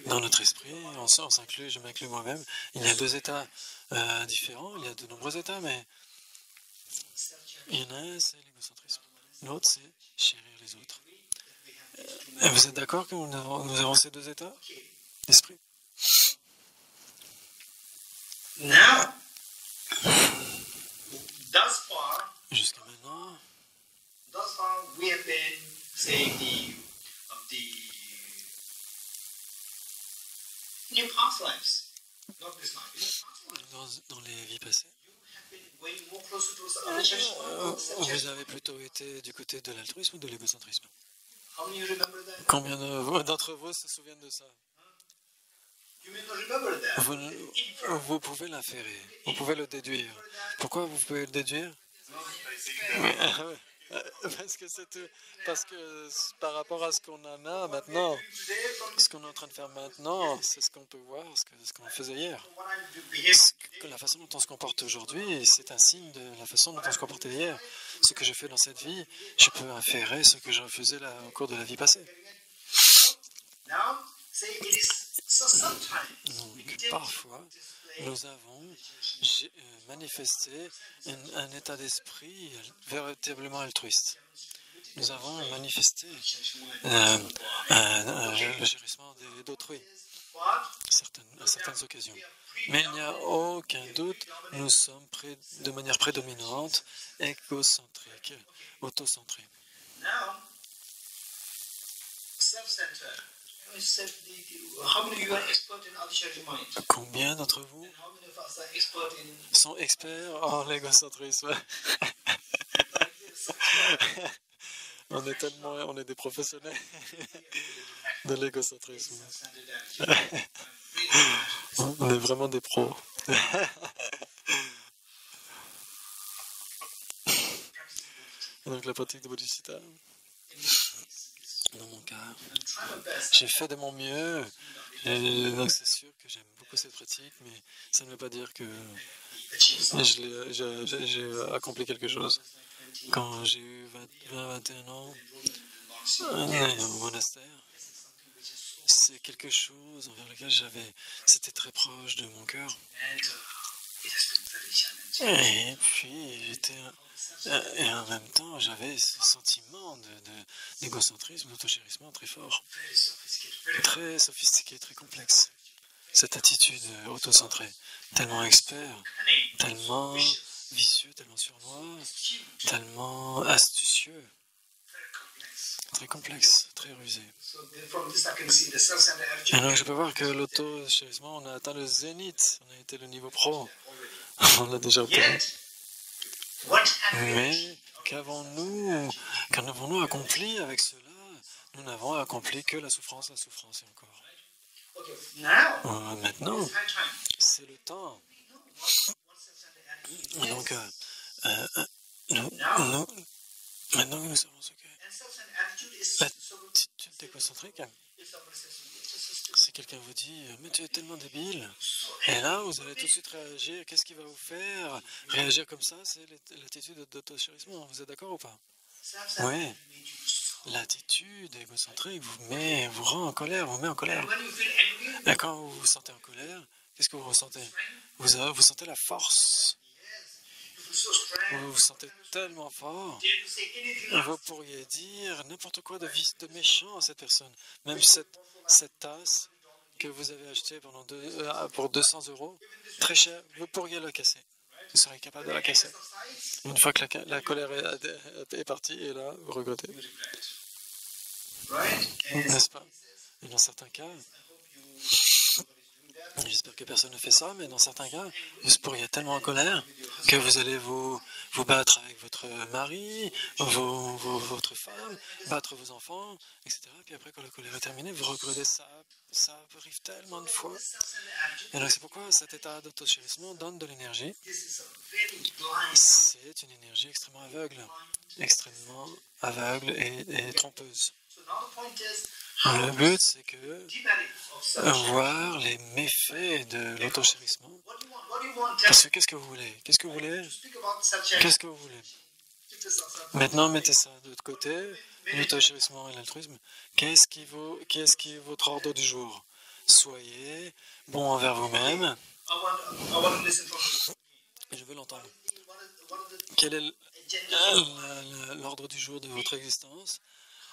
dans notre esprit, on s'inclut, je m'inclus moi-même, il y a deux états différents, il y a de nombreux états, mais il y en a un, c'est l'égocentrisme. L'autre, c'est chérir les autres. Vous êtes d'accord que nous avons ces deux états d'esprit? Now, thus far, Jusqu'à maintenant, we have been saying in your past lives, not this life. In your past lives, dans les vies passées, you have been way more closer to self-cherishing. vous avez plutôt été du côté de l'altruisme ou de l'égocentrisme? How many you remember that? Combien d'entre vous se souviennent de ça? You may not remember that. Vous pouvez l'inférer, vous pouvez le déduire. Pourquoi vous pouvez le déduire? Parce que par rapport à ce qu'on en a maintenant, ce qu'on est en train de faire maintenant, c'est ce qu'on peut voir, ce qu'on faisait hier. La façon dont on se comporte aujourd'hui, c'est un signe de la façon dont on se comportait hier. Ce que je fais dans cette vie, je peux inférer ce que je faisais là, au cours de la vie passée. Now, say it is so sometimes Donc, parfois, nous avons manifesté un état d'esprit véritablement altruiste. Nous avons manifesté le chérissement d'autrui à certaines occasions. Mais il n'y a aucun doute, nous sommes de manière prédominante égocentriques, autocentrés. now self-centered. How many of you are expert in Adicharya mind? Combien d'entre vous And how many of us are expert in sont experts en égocentrisme? On est des professionnels de l'égocentrisme. On est vraiment des pros. Donc la pratique de Bodhisattva, dans mon cas, j'ai fait de mon mieux. Et donc c'est sûr que j'aime beaucoup cette pratique, mais ça ne veut pas dire que j'ai accompli quelque chose. Quand j'ai eu 20-21 ans, au monastère, c'est quelque chose envers lequel c'était très proche de mon cœur. Et puis, et en même temps, j'avais ce sentiment d'égocentrisme, d'autochérissement très fort, très sophistiqué, très complexe. Cette attitude autocentrée, tellement expert, tellement vicieux, tellement sournois, tellement astucieux, très complexe, très rusé. from this, I can see the self-centered attitude. Et donc, je peux voir que l'auto-chérissement, on a atteint le zénith. On a été le niveau pro. On l'a déjà obtenu. Yet, what have we Mais qu'avons-nous accompli avec cela? Nous n'avons accompli que la souffrance et encore. Okay, now, Maintenant, it's high time. c'est le temps. We know what self-centered attitude is. Donc, maintenant que nous savons ce qu'est And self-centered attitude is l'attitude égocentrique, if somebody says, "You're just stupid." si quelqu'un vous dit « Mais tu es tellement débile », et là, vous allez tout de suite réagir. Qu'est-ce qui va vous faire réagir comme ça? C'est l'attitude d'auto-chérissement. Vous êtes d'accord ou pas? Self-centered Oui. attitude makes you so. L'attitude égocentrique vous rend en colère, vous met en colère. And when you feel angry, Et quand vous vous sentez en colère, qu'est-ce que vous ressentez? Vous sentez la force. you feel so strong. Vous vous sentez tellement fort. Dare to say anything Vous pourriez dire n'importe quoi de méchant à cette personne. Même cette tasse que vous avez achetée pour 200 €, très cher, vous pourriez la casser. Vous serez capable de la casser. Une fois que la colère est partie, et là, vous regrettez. right? And N'est-ce pas? Et dans certains cas, j'espère que personne ne fait ça, mais dans certains cas, vous pourriez être tellement en colère que vous allez vous battre avec votre mari, votre femme, battre vos enfants, etc. Puis après, quand la colère est terminée, vous regrettez ça. Ça arrive tellement de fois. Et donc, c'est pourquoi cet état d'auto-chérissement donne de l'énergie. this is a very blind. C'est une énergie extrêmement aveugle et trompeuse. So now the point is Le but, c'est que demerit of self. voir les méfaits de l'auto-chérissement. What do you want? What do you want? Parce que qu'est-ce que vous voulez? Qu'est-ce que vous voulez? Speak about self-centered. Qu'est-ce que vous voulez? Keep this on self. Maintenant, mettez ça de l'autre côté, l'auto-chérissement et l'altruisme. Qu'est-ce qui est votre ordre du jour? Soyez bon envers vous-même. I want to listen from you. Et je veux l'entendre. What are the Quel est agendas? l'ordre du jour de votre existence?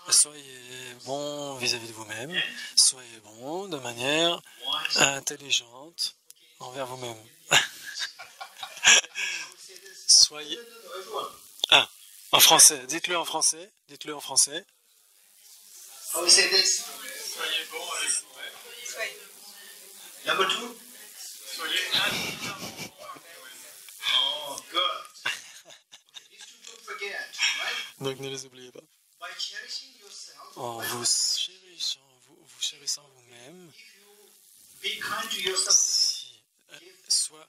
Soyez bon vis-à-vis de vous-même. Soyez bon de manière intelligente envers vous-même. Soyez... Ah, en français. Dites-le en français. Dites-le en français. How we say this? Number two? Oh, good. These two don't forget, right? Donc ne les oubliez pas. By cherishing yourself, En vous chérissant vous-même, if you be kind to yourself, si, soit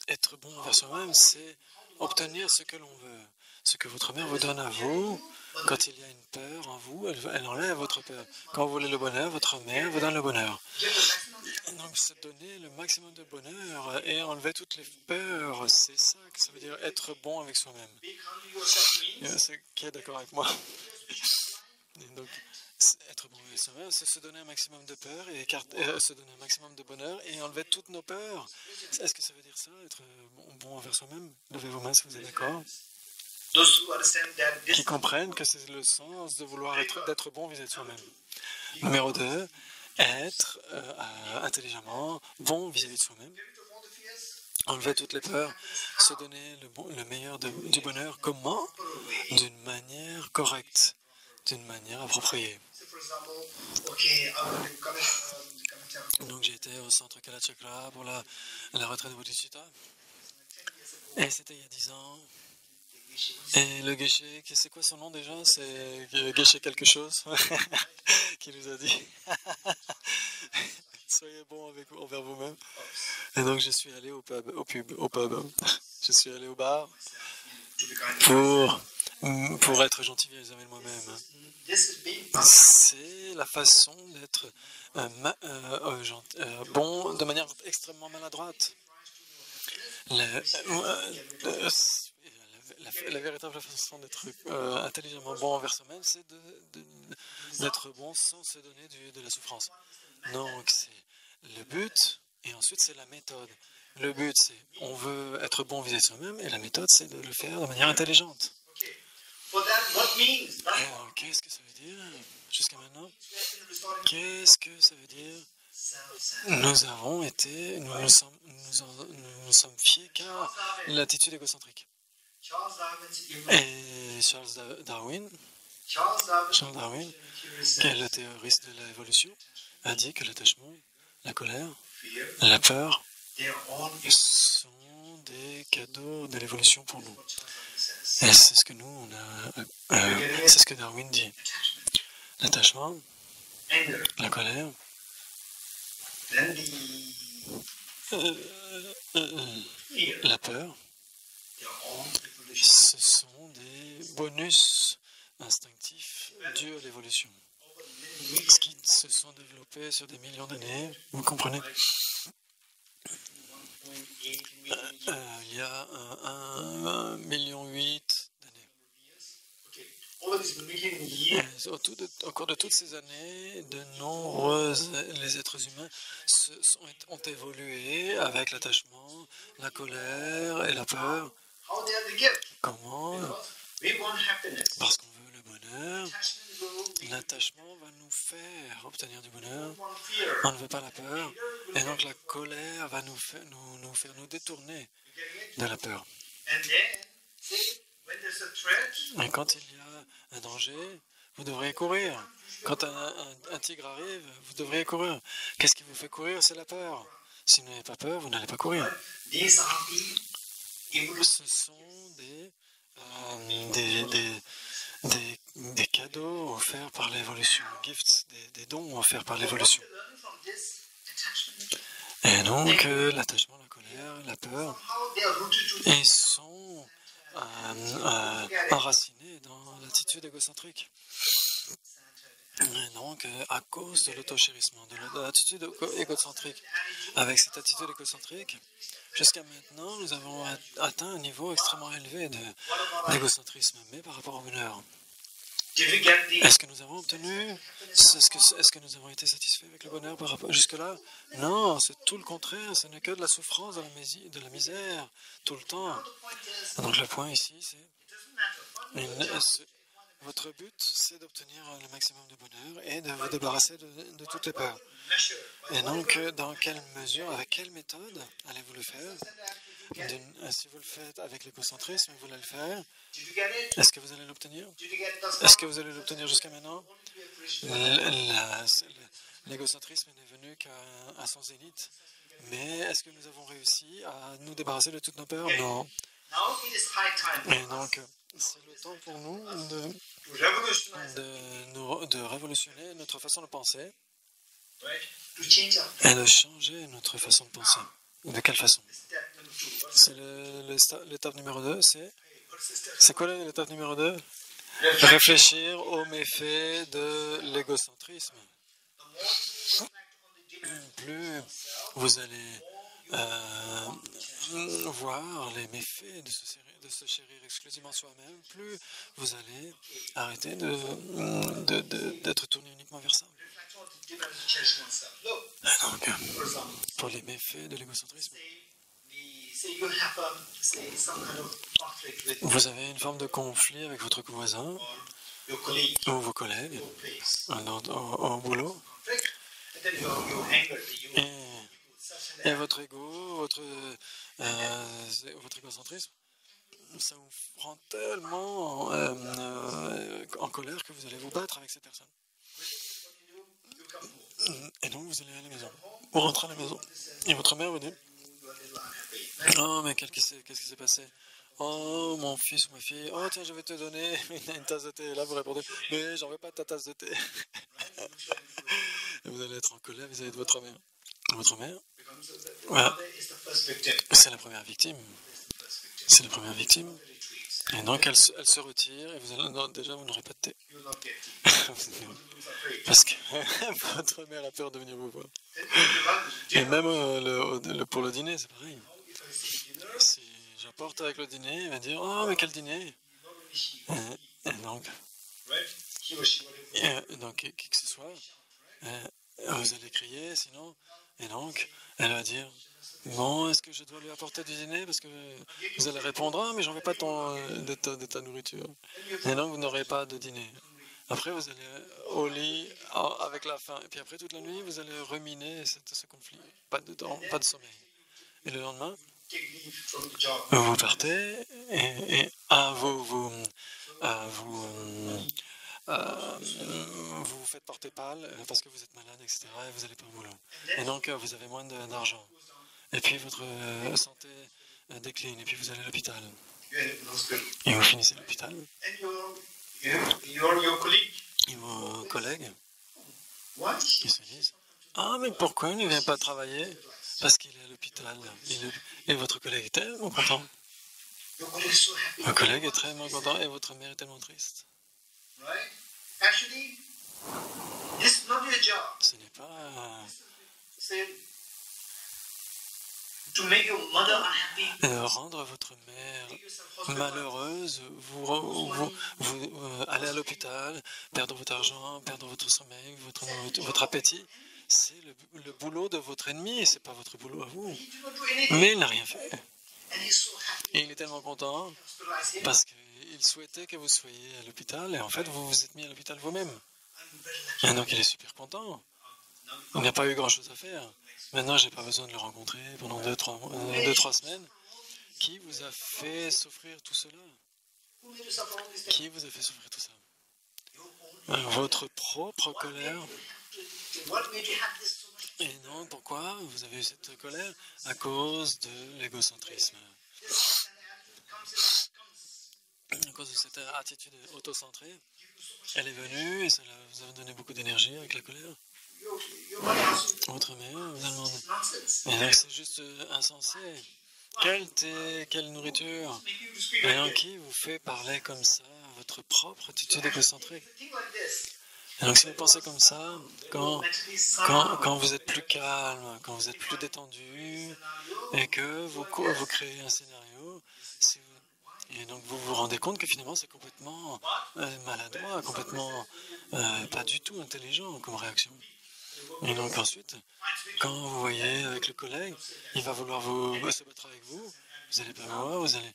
être bon envers soi-même, c'est obtenir ce que l'on veut. Ce que votre mère vous donne à vous, quand il y a une peur en vous, elle enlève votre peur. Quand vous voulez le bonheur, votre mère vous donne le bonheur. get the maximum. Donc, se donner le maximum de bonheur et enlever toutes les peurs, c'est ça que ça veut dire être bon avec soi-même. Be kind to yourself means C'est qui est d'accord avec moi? Et donc, être bon avec soi-même, c'est se donner un maximum de peur et se donner un maximum de bonheur et enlever toutes nos peurs. Est-ce que ça veut dire ça, être bon envers soi-même? Levez vos mains si vous êtes d'accord. those who understand that this Qui comprennent que c'est le sens de vouloir d'être bon vis-à-vis de soi-même. Numéro 2, être intelligemment bon vis-à-vis de soi-même. get rid of all the fears, Enlever toutes les peurs, se donner le meilleur du bonheur. Comment? D'une manière correcte, d'une manière appropriée. so for example, okay, I want to connect Donc j'ai été au centre Kalachakra pour la retraite de Bodhicitta. Et c'était il y a 10 ans. Et le Geshe, c'est quoi son nom déjà? C'est Geshe quelque chose qui nous a dit soyez bon envers vous-même. Et donc je suis allé au pub. Je suis allé au bar pour être gentil vis-à-vis de moi-même. This is being C'est la façon d'être bon de manière extrêmement maladroite. La véritable façon d'être intelligemment bon envers soi-même, c'est d'être bon sans se donner de la souffrance. Donc, c'est le but, et ensuite, c'est la méthode. Le but, c'est on veut être bon vis-à-vis de soi-même, et la méthode, c'est de le faire de manière intelligente. okay. For that, what means? Alors, qu'est-ce que ça veut dire jusqu'à maintenant? Qu'est-ce que ça veut dire? Nous avons été, nous nous sommes fiés qu'à l'attitude égocentrique. Charles Darwin's Et Charles Darwin Charles Darwin, Charles Darwin, qui est le théoriste de l'évolution, a dit que l'attachement, la colère, fear, la peur they are all sont des cadeaux de l'évolution pour nous. what Charles Darwin says. Et c'est ce que nous, c'est ce que Darwin dit. Attachment, L'attachement, anger, la colère, then the fear, la peur, they are all evolution. ce sont des bonus instinctifs dus à l'évolution, Over many ce qui se sont développés sur des millions d'années. Vous comprenez? 1.8 million Il y a 1,8 million d'années. okay. Over this million years, Au cours de toutes ces années, de nombreux les êtres humains ont évolué avec l'attachement, la colère et la peur. how they are the gift? Comment? Because we want happiness. Parce qu'on veut le bonheur. Attachment will L'attachement va nous faire obtenir du bonheur. want fear. On ne veut pas la peur. Et donc la colère va nous faire nous détourner You getting it? de la peur. And then, see, when there's a threat, Et quand il y a un danger, vous devriez courir. Quand un tigre arrive, vous devriez courir. Qu'est-ce qui vous fait courir? C'est la peur. Si vous n'avez pas peur, vous n'allez pas courir. these are the evolution. Ce sont des cadeaux offerts par l'évolution, gifts, des dons offerts par l'évolution. Learning from this attachment, Et donc, l'attachement, la colère, la peur, how they are rooted to ils sont enracinés dans l'attitude égocentrique. Et donc, à cause de l'autochérissement, de l'attitude égocentrique, avec cette attitude égocentrique, jusqu'à maintenant, nous avons atteint un niveau extrêmement élevé d'égocentrisme, mais par rapport au bonheur. did we get the Est-ce que nous avons obtenu, est-ce que nous avons été satisfaits avec le bonheur par rapport jusque-là? Non, c'est tout le contraire, ce n'est que de la souffrance, de la misère, tout le temps. point is, Donc le point ici, c'est it doesn't matter. votre but, c'est d'obtenir le maximum de bonheur et de vous débarrasser de toutes les peurs. Measure. Et donc, dans quelle mesure, avec quelle méthode allez-vous le faire? Si vous le faites avec l'égocentrisme, vous allez le faire. Did you get it? Est-ce que vous allez l'obtenir? Did you get it? Est-ce que vous allez l'obtenir jusqu'à maintenant? L'égocentrisme n'est venu qu'à son zénith. Mais est-ce que nous avons réussi à nous débarrasser de toutes nos peurs? Non. Now it is high time Et donc, c'est le temps pour nous to revolutionize, de révolutionner notre façon de penser right? To change our et de changer notre façon de penser. De quelle façon? step number 2. C'est l'étape numéro 2, c'est... What's the step? C'est quoi l'étape numéro 2? Reflection. Réfléchir aux méfaits de l'égocentrisme. The more you reflect on the difference, Plus vous allez voir les méfaits de se chérir exclusivement soi-même, plus vous allez arrêter d'être tourné uniquement vers ça. reflect on the difference to cherish oneself. Look, Donc, for example, pour les méfaits de l'égocentrisme, say you have say some kind of conflict with vous avez une forme de conflit avec votre voisin or your colleague, ou vos collègues your place, au boulot, conflict, and then you're angry, you such et an votre ego, votre égocentrisme, ça vous rend tellement en colère que vous allez vous battre avec cette personne. you come home, Et donc vous allez à la maison. Vous rentrez à la maison. Et votre mère vous dit, you're a little unhappy. oh mais qu'est-ce qui s'est passé? Oh mon fils ou ma fille, oh tiens je vais te donner une tasse de thé. Et là vous répondez, mais j'en veux pas de ta tasse de thé. Et vous allez être en colère vis-à-vis de votre mère. Votre mère, Becomes the voilà, mother is the first victim. c'est la première victime. First victim. C'est la première victime. Retreats. Et donc elle se retire et vous allez, non, déjà vous n'aurez pas de thé. You will not get tea. Who's afraid? Parce que votre mère a peur de venir vous voir. Then you divide Et même pour le dîner, c'est pareil. if I say dinner, Si j'apporte avec le dîner, il va dire, oh mais quel dîner? not only she, Et donc, right? He or she, whatever. donc qui que ce soit, vous allez crier sinon. Et donc, elle va dire, bon, est-ce que je dois lui apporter du dîner? Parce que vous allez répondre, ah mais j'en veux pas de ta nourriture. Et donc vous n'aurez pas de dîner. Après vous allez au lit avec la faim. Et puis après toute la nuit, vous allez ruminer ce conflit. Pas de temps, pas de sommeil. Et le lendemain, Take leave from the job. vous partez et faites porter pâle parce que vous êtes malade, etc. et vous n'allez pas au boulot. Et donc, vous avez moins d'argent. Et puis, votre santé décline, et puis vous allez à l'hôpital. Et vous finissez à l'hôpital. Et vos collègues, ils se disent, ah, mais pourquoi il ne vient pas travailler? Parce qu'il est à l'hôpital. Et votre collègue est tellement content. Votre collègue est tellement content et votre mère est tellement triste. Ce n'est pas rendre votre mère malheureuse, vous allez à l'hôpital, perdre votre argent, perdre votre sommeil, votre appétit. C'est le boulot de votre ennemi, ce n'est pas votre boulot à vous. Mais il n'a rien fait. Et il est tellement content parce qu'il souhaitait que vous soyez à l'hôpital et en fait vous vous êtes mis à l'hôpital vous-même. Et donc il est super content. Il n'a pas eu grand-chose à faire. Maintenant, je n'ai pas besoin de le rencontrer pendant 2-3 semaines. Qui vous a fait souffrir tout cela? Qui vous a fait souffrir tout ça? Votre propre colère. Et non, pourquoi vous avez eu cette colère? À cause de l'égocentrisme. À cause de cette attitude autocentrée. Elle est venue et ça vous a donné beaucoup d'énergie avec la colère. Votre mère vous a demandé. Et donc c'est juste insensé. Quelle nourriture? Et donc qui vous fait parler comme ça? Votre propre attitude égocentrique. Et donc si vous pensez comme ça, quand vous êtes plus calme, quand vous êtes plus détendu, et que vous créez un scénario, et donc vous vous rendez compte que finalement c'est complètement maladroit, complètement pas du tout intelligent comme réaction. Et donc ensuite, quand vous voyez avec le collègue, il va vouloir se battre avec vous, vous allez pas voir, vous allez...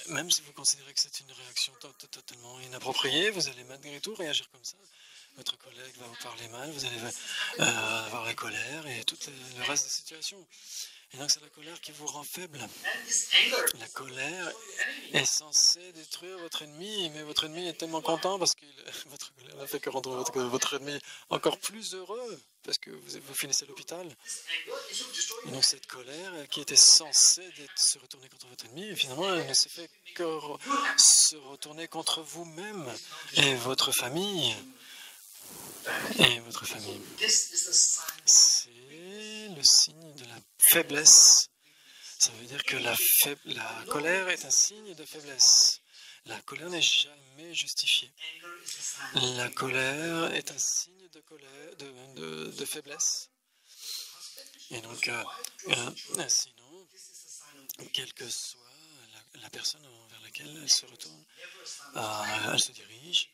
même si vous considérez que c'est une réaction totalement inappropriée, vous allez malgré tout réagir comme ça. Votre collègue va vous parler mal, vous allez avoir la colère et tout le reste des situations. Et donc c'est la colère qui vous rend faible. La colère est censée détruire votre ennemi, mais votre ennemi est tellement content parce que votre colère ne fait que rendre votre ennemi encore plus heureux parce que vous finissez à l'hôpital. Et donc cette colère qui était censée se retourner contre votre ennemi, et finalement elle ne s'est fait que se retourner contre vous-même et votre famille. Et votre famille. C'est le signe de la faiblesse. Ça veut dire que la colère est un signe de faiblesse. La colère n'est jamais justifiée. La colère est un signe de faiblesse. Et donc, sinon, quelle que soit la personne vers laquelle elle se retourne, elle se dirige,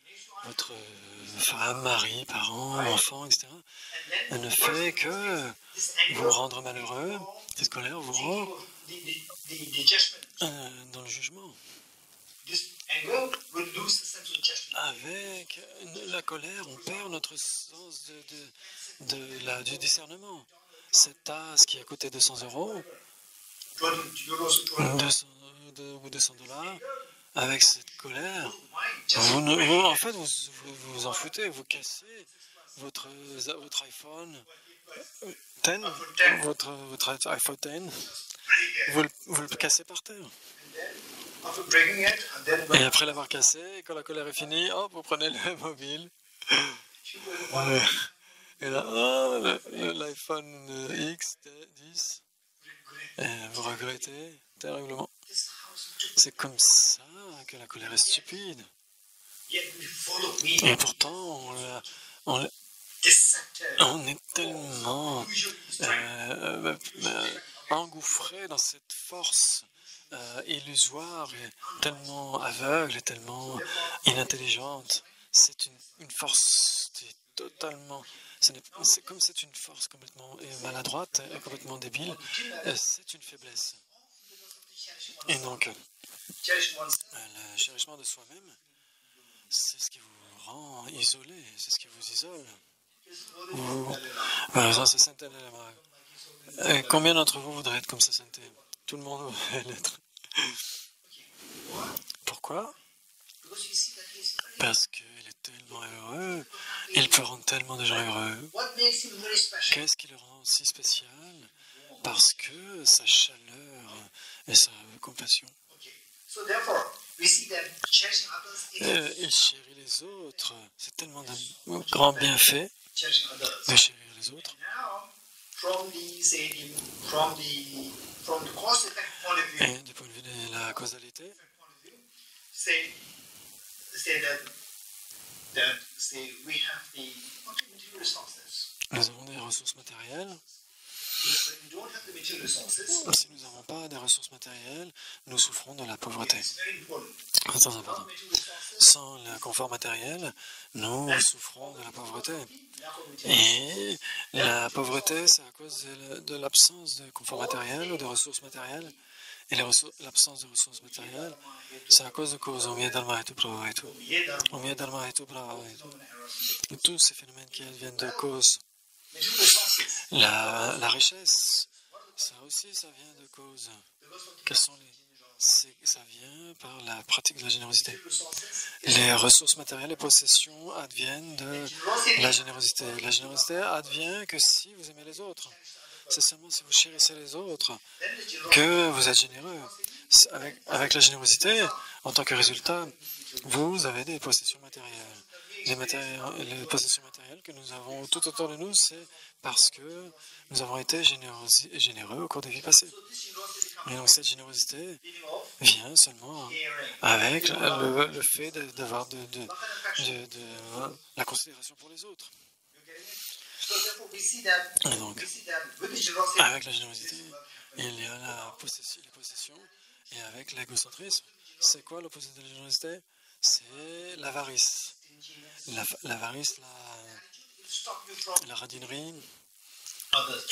votre femme, mari, parents, enfants, etc., elle ne fait que vous rendre malheureux. Cette colère vous rend dans le jugement. Avec la colère, on perd notre sens du discernement. Cette tasse qui a coûté 200 €, 200 $, avec cette colère, en fait, vous en foutez, vous cassez votre iPhone 10, votre iPhone 10, vous le cassez par terre. Et après l'avoir cassé, quand la colère est finie, hop, vous prenez le mobile. Et là, l'iPhone X10, vous regrettez terriblement. C'est comme ça que la colère est stupide. Et pourtant, on est tellement engouffré dans cette force illusoire, et tellement aveugle et tellement inintelligente. C'est une force totalement... Comme c'est une force complètement maladroite et complètement débile, c'est une faiblesse. Et donc, le chérissement de soi-même, c'est ce qui vous rend isolé, c'est ce qui vous isole. Ça, c'est Sainte Hélène. Combien d'entre vous voudraient être comme ça, Sainte Hélène? Tout le monde voudrait l'être. Pourquoi? Parce qu'il est tellement tellement heureux, il peut rendre tellement de gens heureux. What makes him very special? Qu'est-ce qui le rend si spécial? Parce que sa chaleur et sa compassion. Okay. So therefore, we see that cherishing others is Il chérit les autres. C'est tellement de grands bienfaits cherishing others. de chérir les autres. Now, from the cause effect point of view, Et du point de vue de la causalité, say we have the material resources. nous avons des ressources matérielles. If we don't have the material resources, Si nous n'avons pas des ressources matérielles, nous souffrons de la pauvreté. it's very important. C'est très important. Material resources, Sans le confort matériel, nous souffrons de la pauvreté. lack of material Et la pauvreté, c'est à cause de l'absence de confort matériel ou de ressources matérielles. Et l'absence de ressources matérielles, c'est à cause de causes. Tous ces phénomènes qui viennent de causes. material resources. La richesse, ça aussi, ça vient de causes. Quelles sont ça vient par la pratique de la générosité. Les ressources matérielles et possessions adviennent de la générosité. La générosité advient que si vous aimez les autres. C'est seulement si vous chérissez les autres que vous êtes généreux. Avec la générosité, en tant que résultat, vous avez des possessions matérielles. Les possessions matérielles que nous avons tout autour de nous, c'est parce que nous avons été généreux au cours des vies passées. Et donc cette générosité vient seulement avec le fait d'avoir de la considération pour les autres. Et donc, avec la générosité, il y a les possessions, et avec l'égocentrisme, c'est quoi l'opposé de la générosité? C'est l'avarice. L'avarice, la radinerie.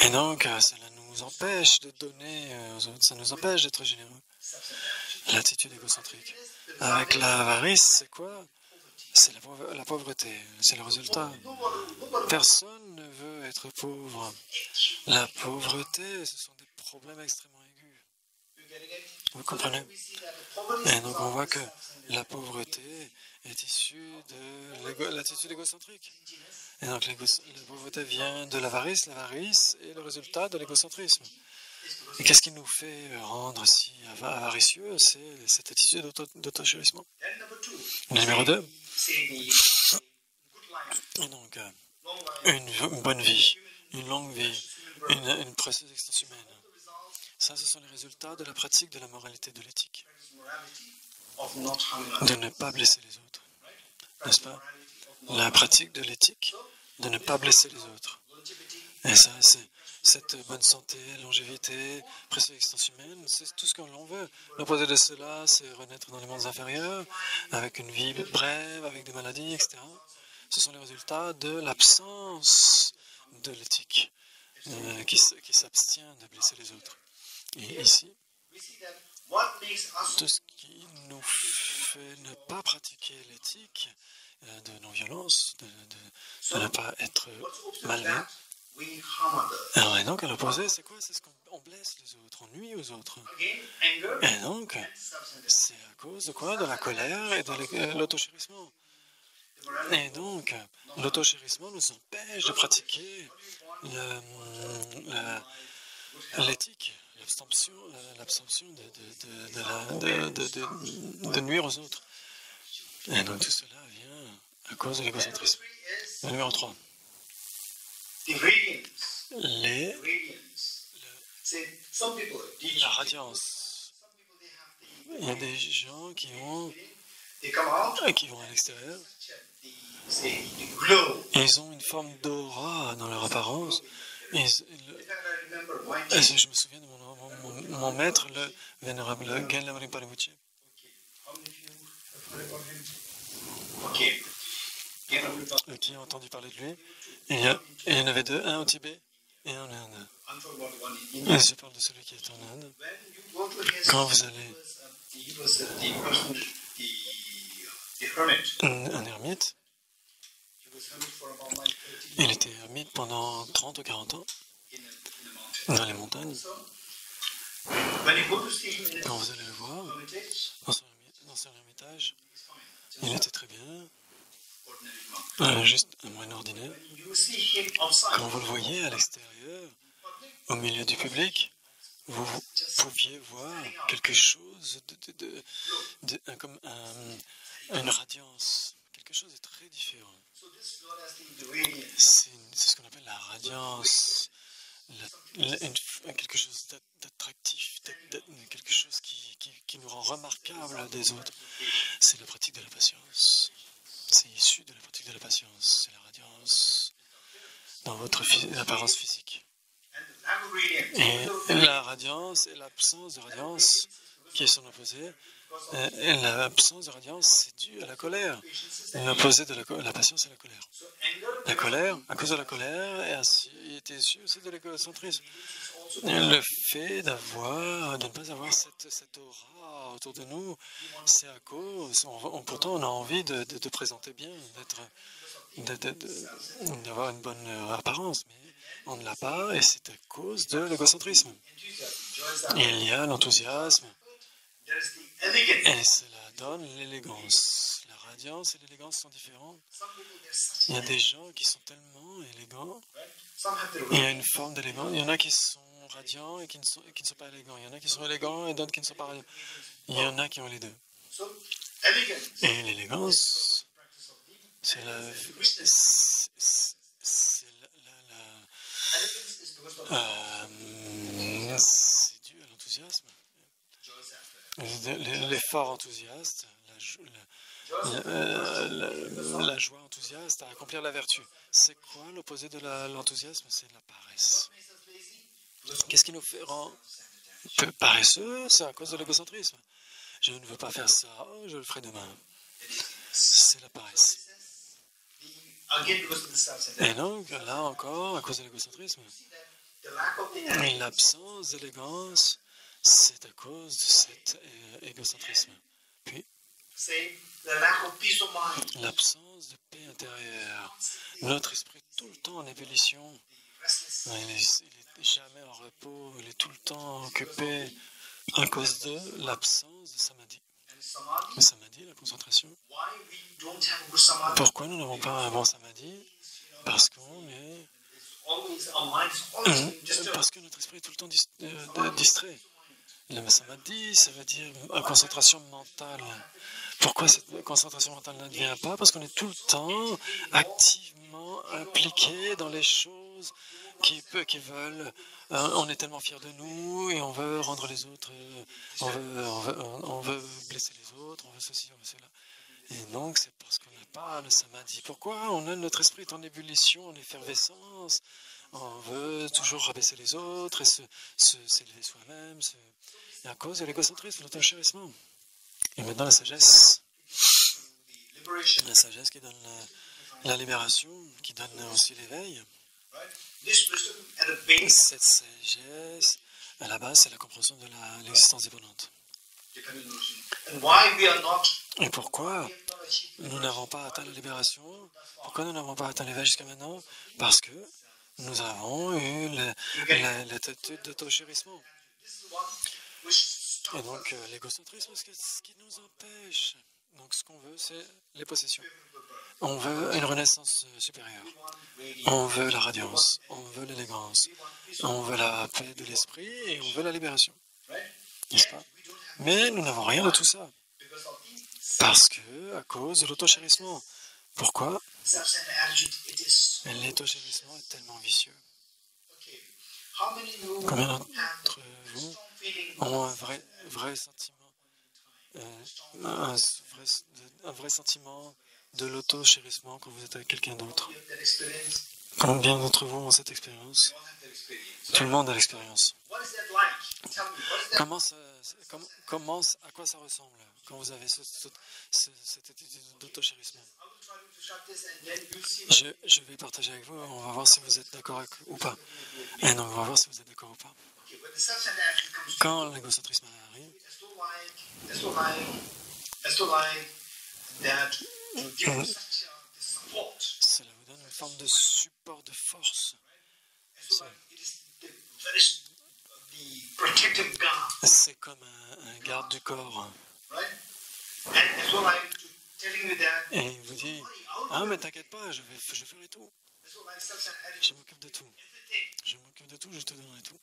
Et donc, cela nous empêche de donner aux autres, ça nous empêche d'être généreux. L'attitude égocentrique. Avec l'avarice, c'est quoi? C'est la pauvreté, c'est le résultat. Personne ne veut être pauvre. La pauvreté, ce sont des problèmes extrêmement aigus. Vous comprenez? Et donc on voit que la pauvreté est issue de l'attitude égocentrique. Et donc la pauvreté vient de l'avarice. L'avarice est le résultat de l'égocentrisme. Et qu'est-ce qui nous fait rendre si avaricieux? C'est cette attitude d'autochérissement. Numéro 2. Et donc, une bonne vie, une longue vie, une précieuse existence humaine. Ça, ce sont les résultats de la pratique de la moralité de l'éthique. De ne pas blesser les autres. N'est-ce pas? La pratique de l'éthique, de ne pas blesser les autres. Et ça, c'est cette bonne santé, longévité, précieuse existence humaine, c'est tout ce que l'on veut. L'opposé de cela, c'est renaître dans les mondes inférieurs, avec une vie brève, avec des maladies, etc. Ce sont les résultats de l'absence de l'éthique, qui s'abstient de blesser les autres. Et ici, tout ce qui nous fait ne pas pratiquer l'éthique de non-violence, de ne pas être malveillant. Alors, et donc, à l'opposé, c'est quoi? C'est ce qu'on blesse les autres, on nuit aux autres. Et donc, c'est à cause de quoi? De la colère et de l'autochérissement. Et donc, l'autochérissement nous empêche de pratiquer l'éthique, l'absorption de nuire aux autres. Et donc, tout cela vient à cause de l'égocentrisme. Le numéro 3. La radiance. Il y a des gens qui vont à l'extérieur. Ils ont une forme d'aura dans leur apparence. Je me souviens de mon maître, le vénérable Genlam Rinpa Rinpoche. Qui a entendu parler de lui? Il y en avait deux, un au Tibet et un en Inde. Je parle de celui qui est en Inde. Quand vous allez... Un ermite. Il était ermite pendant 30 ou 40 ans dans les montagnes. Quand vous allez le voir, dans son ermitage, il était très bien. Juste un moine ordinaire. When you see him outside, Quand vous le voyez à l'extérieur, au milieu du public, vous pouviez voir quelque chose comme une radiance, quelque chose de très différent. so this is known as the radiance. C'est ce qu'on appelle la radiance, quelque chose d'attractif, quelque chose qui nous rend remarquable des autres. C'est la pratique de la patience. C'est issu de la pratique de la patience. C'est la radiance dans votre apparence physique. And the lack of radiance. Et la radiance et l'absence de radiance, qui est son opposé, et l'absence de radiance, c'est dû à la colère. L'opposé de la patience, c'est la colère. So anger, La colère, à cause de la colère, est issu aussi de l'égocentrisme. Le fait de ne pas avoir cette aura autour de nous, c'est à cause, pourtant on a envie de présenter bien, d'avoir une bonne apparence, mais on ne l'a pas et c'est à cause de l'égocentrisme. Il y a l'enthousiasme there is the elegance. et cela donne l'élégance. La radiance et l'élégance sont différents. Some people, they're such Il y a des gens qui sont tellement élégants. right? Some have the Il y a une forme d'élégance. Il y en a qui sont radiants et qui ne sont pas élégants. Il y en a qui sont élégants et d'autres qui ne sont pas radiants. Il y en a qui ont les deux. So elegance. Et l'élégance, Practice of deep. c'est Elegance is because of c'est dû à l'enthousiasme. joys after. L'effort enthousiaste, la joie enthousiaste à accomplir la vertu. C'est quoi l'opposé de l'enthousiasme? C'est la paresse. What makes us lazy? Qu'est-ce qui nous fait rendre paresseux? C'est à cause de l'égocentrisme. Je ne veux pas faire ça, je le ferai demain. C'est la paresse. Again, because of the self-centered. Et donc, là encore, à cause de l'égocentrisme, The lack of the elegance. l'absence d'élégance, c'est à cause de cet égocentrisme. Puis, Say the lack of peace of mind. l'absence de paix intérieure. Notre esprit est tout le temps en ébullition. Restless. Il est jamais en repos. Il est tout le temps occupé à cause de l'absence de samadhi. And samadhi. Le samadhi, la concentration. Why we don't have a good samadhi? Pourquoi nous n'avons pas un bon samadhi? Parce qu'on est... Always, our mind is always being disturbed. Parce que notre esprit est tout le temps distrait. Le samadhi, ça veut dire concentration mentale. Pourquoi cette concentration mentale ne vient pas? Parce qu'on est tout le temps activement impliqué dans les choses qui veulent. On est tellement fiers de nous et on veut rendre les autres. On veut blesser les autres. On veut ceci, on veut cela. Et donc, c'est parce qu'on n'a pas le samadhi. Pourquoi notre esprit est en ébullition, en effervescence? On veut toujours rabaisser les autres et s'élever soi-même. Et à cause de l'égocentrisme, l'auto-chérissement. Et maintenant, la sagesse. Liberation. La sagesse qui donne la libération, qui donne aussi l'éveil. Right? This wisdom at the base Cette sagesse, à la base, c'est la compréhension de l'existence dépendante. dependent on and why we are not Et pourquoi we have not achieved nous n'avons pas atteint la libération? Pourquoi nous n'avons pas atteint l'éveil jusqu'à maintenant? Parce que nous avons eu l'attitude d'auto-chérissement. this is the one which Et donc, l'égocentrisme, c'est ce qui nous empêche. Donc, ce qu'on veut, c'est les possessions. On veut une renaissance supérieure. On veut la radiance. On veut l'élégance. On veut la paix de l'esprit et on veut la libération. right? N'est-ce pas? Mais nous n'avons rien de tout ça. Because of the Parce que, à cause de l'auto-chérissement. Pourquoi? self-centered attitude, it is so L'auto-chérissement est tellement vicieux. okay. How many of you Combien have d'entre a vous strong feeling ont un vrai sentiment, un vrai sentiment de l'auto-chérissement quand vous êtes avec quelqu'un d'autre? of that experience? Combien d'entre vous ont cette expérience? You all have that experience. Tout le monde a l'expérience. What is that like? Tell me, what is that? À quoi ça ressemble quand vous avez cette attitude d'auto-chérissement? I will try to start this and then you'll see Je vais partager avec vous, on va voir si vous êtes d'accord ou pas. Et donc, on va voir si vous êtes d'accord ou pas. okay, when the self-centered attitude comes to Quand l'égocentrisme arrive, it's to like that to give such the support. cela vous donne une forme de support, de force. It's like it is the protective guard, C'est comme un garde du corps. right? And it's like telling you that. Et il vous dit, ah mais t'inquiète pas, je ferai tout. That's what my self-centered Je attitude. m'occupe de tout. Everything. Je m'occupe de tout, je te donnerai tout.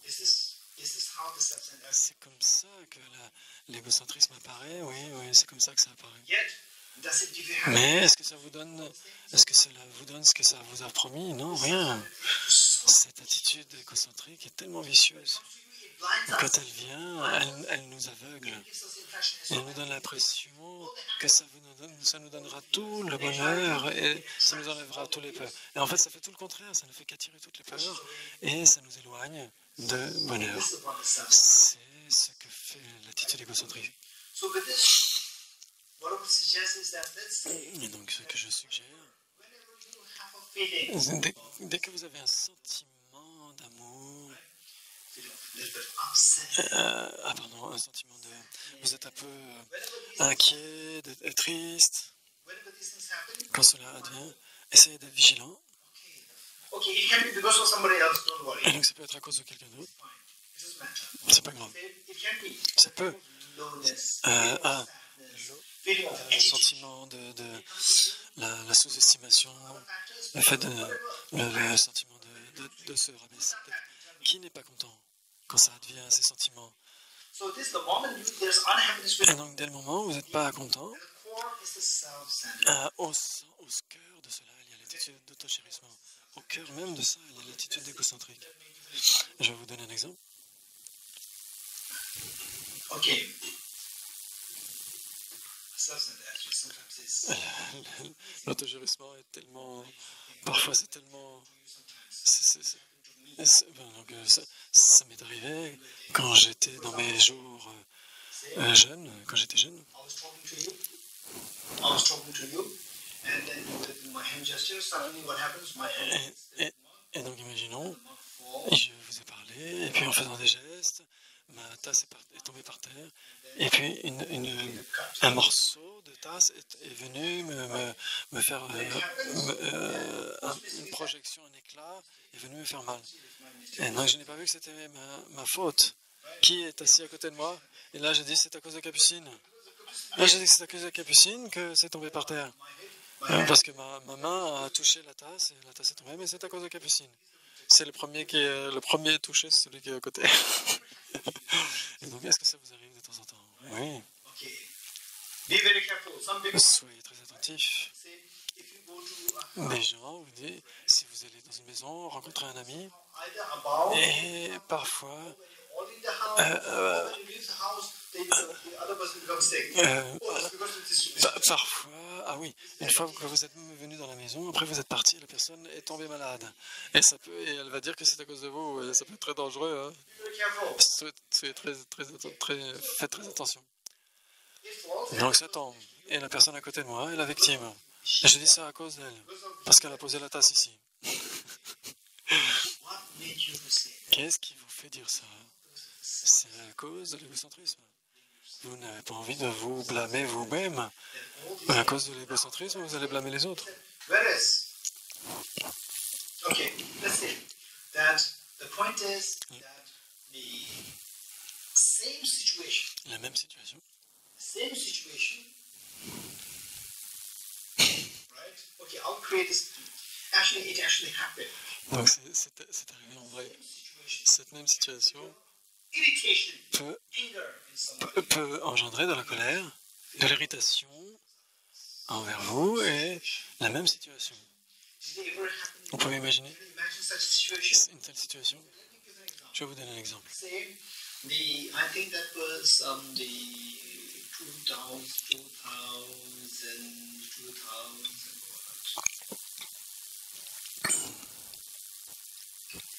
Is this how the self-centered attitude? C'est comme ça que l'égocentrisme apparaît, oui, c'est comme ça que ça apparaît. Yet, does it give you happiness? Mais est-ce que cela vous donne ce que ça vous a promis? Non, rien. Cette attitude égocentrique est tellement vicieuse. It blinds Quand us. elle vient, elle nous aveugle. It gives us the impression it's Elle nous donne l'impression que ça nous donnera tout le bonheur et ça nous enlèvera tous les peurs. Et en fait, ça fait tout le contraire, ça ne fait qu'attirer toutes les peurs et ça nous éloigne de bonheur. this is what the self. C'est ce que fait l'attitude égocentrique. So with this, what I would suggest is that let's say Et donc, ce que je suggère, whenever you have a feeling, dès que vous avez un sentiment d'amour, a little bit upset, un sentiment de... Vous êtes un peu inquiet, triste, whenever these things happen, quand cela advient, essayez d'être vigilant. okay, it can be because of somebody else, don't worry. Et donc, ça peut être à cause de quelqu'un d'autre. It doesn't matter. C'est pas grave. It can be Ça peut. lowness, Un feeling of agitation, sentiment de la sous-estimation, le fait le sentiment de se rabaisser. Qui n'est pas content quand ça advient, ces sentiments? So this the moment there's unhappiness Et within, donc, dès le moment où vous n'êtes pas content, the core is the self-centered. au cœur de cela, il y a l'attitude d'autochérissement. Au cœur même de ça, il y a l'attitude égocentrique. Je vais vous donner un exemple. Okay. Self-centered attitude sometimes is L'autogérissement est tellement... Parfois, c'est tellement... Ça m'est arrivé quand j'étais dans mes jours jeunes, quand j'étais jeune. I was talking to you, and then with my hand gesture, suddenly what happens? My hand Et donc, imaginons, fall. je vous ai parlé, et puis en faisant des gestes, ma tasse est tombée par terre, et puis un morceau de tasse est venu me faire une projection, un éclat, est venu me faire mal. Et donc je n'ai pas vu que c'était ma faute. Qui est assis à côté de moi? Et là j'ai dit c'est à cause de Capucine. Là j'ai dit que c'est à cause de Capucine que c'est tombé par terre. Parce que ma main a touché la tasse et la tasse est tombée, mais c'est à cause de Capucine. C'est le premier touché, c'est celui qui est à côté. Et donc, est-ce que ça vous arrive de temps en temps? Oui. Okay. Be very careful. Some people Soyez très attentifs. say if you go to a Des gens vous disent, si vous allez dans une maison, rencontrer un ami, either above et parfois, or in the house, or when you leave the house, the other person becomes sick. Oh, it's because of this. parfois, ah oui, une fois que vous êtes venu dans la maison, après vous êtes parti, la personne est tombée malade. Et elle va dire que c'est à cause de vous, et ça peut être très dangereux. Hein. Be very careful. Soyez faites très attention. It falls. Donc ça tombe, et la personne à côté de moi est la victime. Et je dis ça à cause d'elle, parce qu'elle a posé la tasse ici. What made you say? Qu'est-ce qui vous fait dire ça? C'est à cause de l'égocentrisme. Vous n'avez pas envie de vous blâmer vous-même. À cause de l'égocentrisme, vous allez blâmer les autres. Whereas, okay, let's say that the point is that the same situation, La même situation. right? Okay, I'll create this. Actually, it actually happened. Donc c'est arrivé en vrai. Situation, Cette même situation irritation, peut anger in somebody. peut engendrer de la colère, de l'irritation envers vous et la même situation. Did it ever happen? Vous pouvez imaginer Can you imagine such a situation? une telle situation? Let me give an example. Je vais vous donner un exemple. Say, I think that was the 2000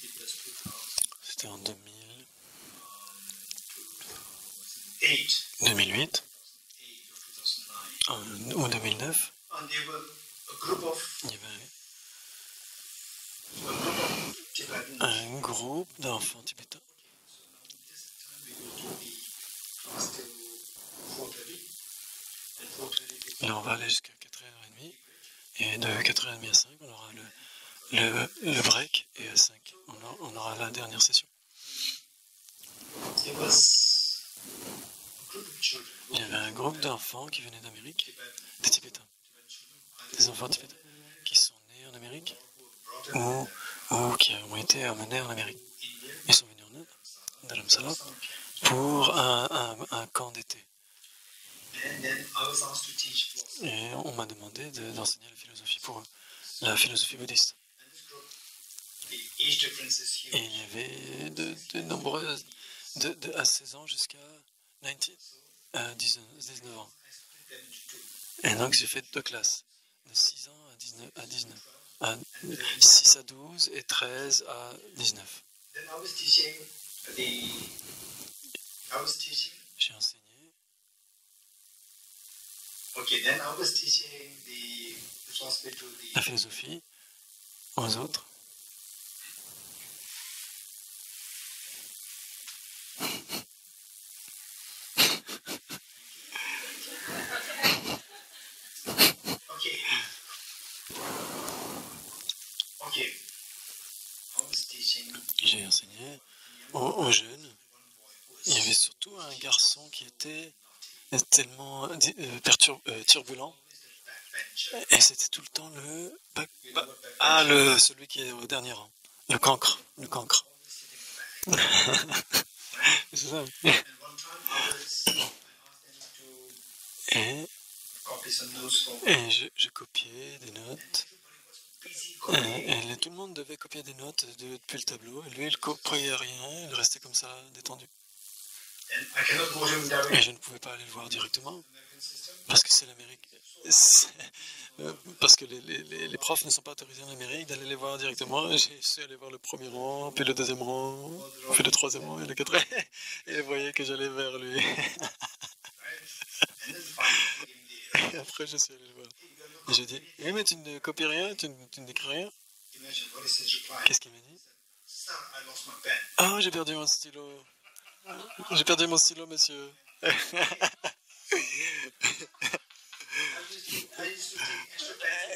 it was 2000, C'était en 2000, 2008, 2008 or 2009. ou 2009. And there were a group of Il y avait Tibetans. un groupe d'enfants tibétains. Là, on va aller jusqu'à 4h30. Et de 4h30 à 5, on aura le break. Et à 5, on aura la dernière session. There was a group of Il y avait un groupe d'enfants qui venaient d'Amérique, des Tibétains, des enfants tibétains, qui sont nés en Amérique ou qui ont été amenés en Amérique. Ils sont venus en Inde, Dharamsala, pour un camp d'été. Et on m'a demandé d'enseigner la philosophie pour eux, la philosophie bouddhiste. Et il y avait de nombreuses, à 16 ans jusqu'à 19 ans. Et donc j'ai fait 2 classes, de 6 ans à 19, à 6 à 12 et 13 à 19. J'ai enseigné. La philosophie aux autres. J'ai enseigné aux jeunes. Il y avait surtout un garçon qui était tellement turbulent. Et c'était tout le temps celui qui est au dernier rang. Le cancre. C'est ça. Et je copiais des notes. Et tout le monde devait copier des notes depuis le tableau. Et lui, il ne copiait rien. Il restait comme ça, détendu. Et je ne pouvais pas aller le voir directement. Parce que c'est l'Amérique. Parce que les profs ne sont pas autorisés en Amérique d'aller les voir directement. J'ai su aller voir le premier rang, puis le deuxième rang, puis le troisième rang et le quatrième. Et ils voyaient que j'allais vers lui. Et après, je suis allé le voir. Et j'ai dit, oui, mais tu ne copies rien, tu n'écris rien. Qu'est-ce qu'il m'a dit? Ah, j'ai perdu mon stylo. J'ai perdu mon stylo, monsieur.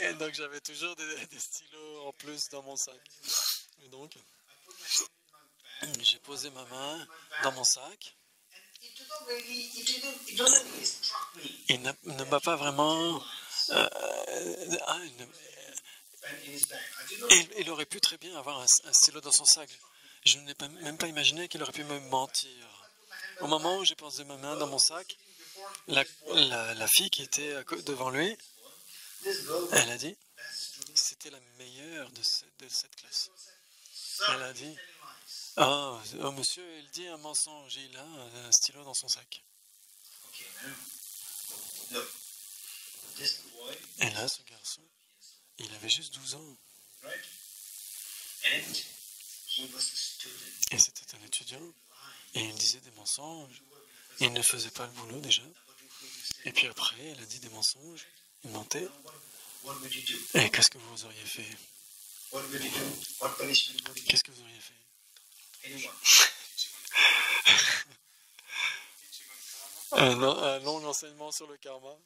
Et donc j'avais toujours des stylos en plus dans mon sac. Et donc, j'ai posé ma main dans mon sac. Il ne m'a pas vraiment... il aurait pu très bien avoir un stylo dans son sac. Je n'ai même pas imaginé qu'il aurait pu me mentir. Au moment où j'ai posé ma main dans mon sac, la fille qui était devant lui, elle a dit, c'était la meilleure de cette classe. Elle a dit, oh, monsieur, il dit un mensonge, il a un stylo dans son sac. Et là, ce garçon, il avait juste 12 ans. Et c'était un étudiant. Et il disait des mensonges. Il ne faisait pas le boulot déjà. Et puis après, il a dit des mensonges. Il mentait. Et qu'est-ce que vous auriez fait? Qu'est-ce que vous auriez fait? Un long enseignement sur le karma.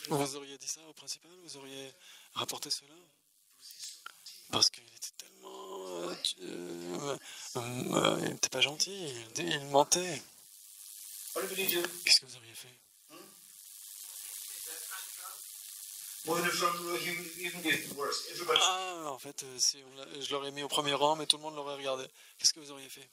Vous auriez dit ça au principal? Vous auriez rapporté cela? Parce qu'il était tellement... il n'était pas gentil, il mentait. Qu'est-ce que vous auriez fait? Ah, en fait, je l'aurais mis au premier rang, mais tout le monde l'aurait regardé. Qu'est-ce que vous auriez fait?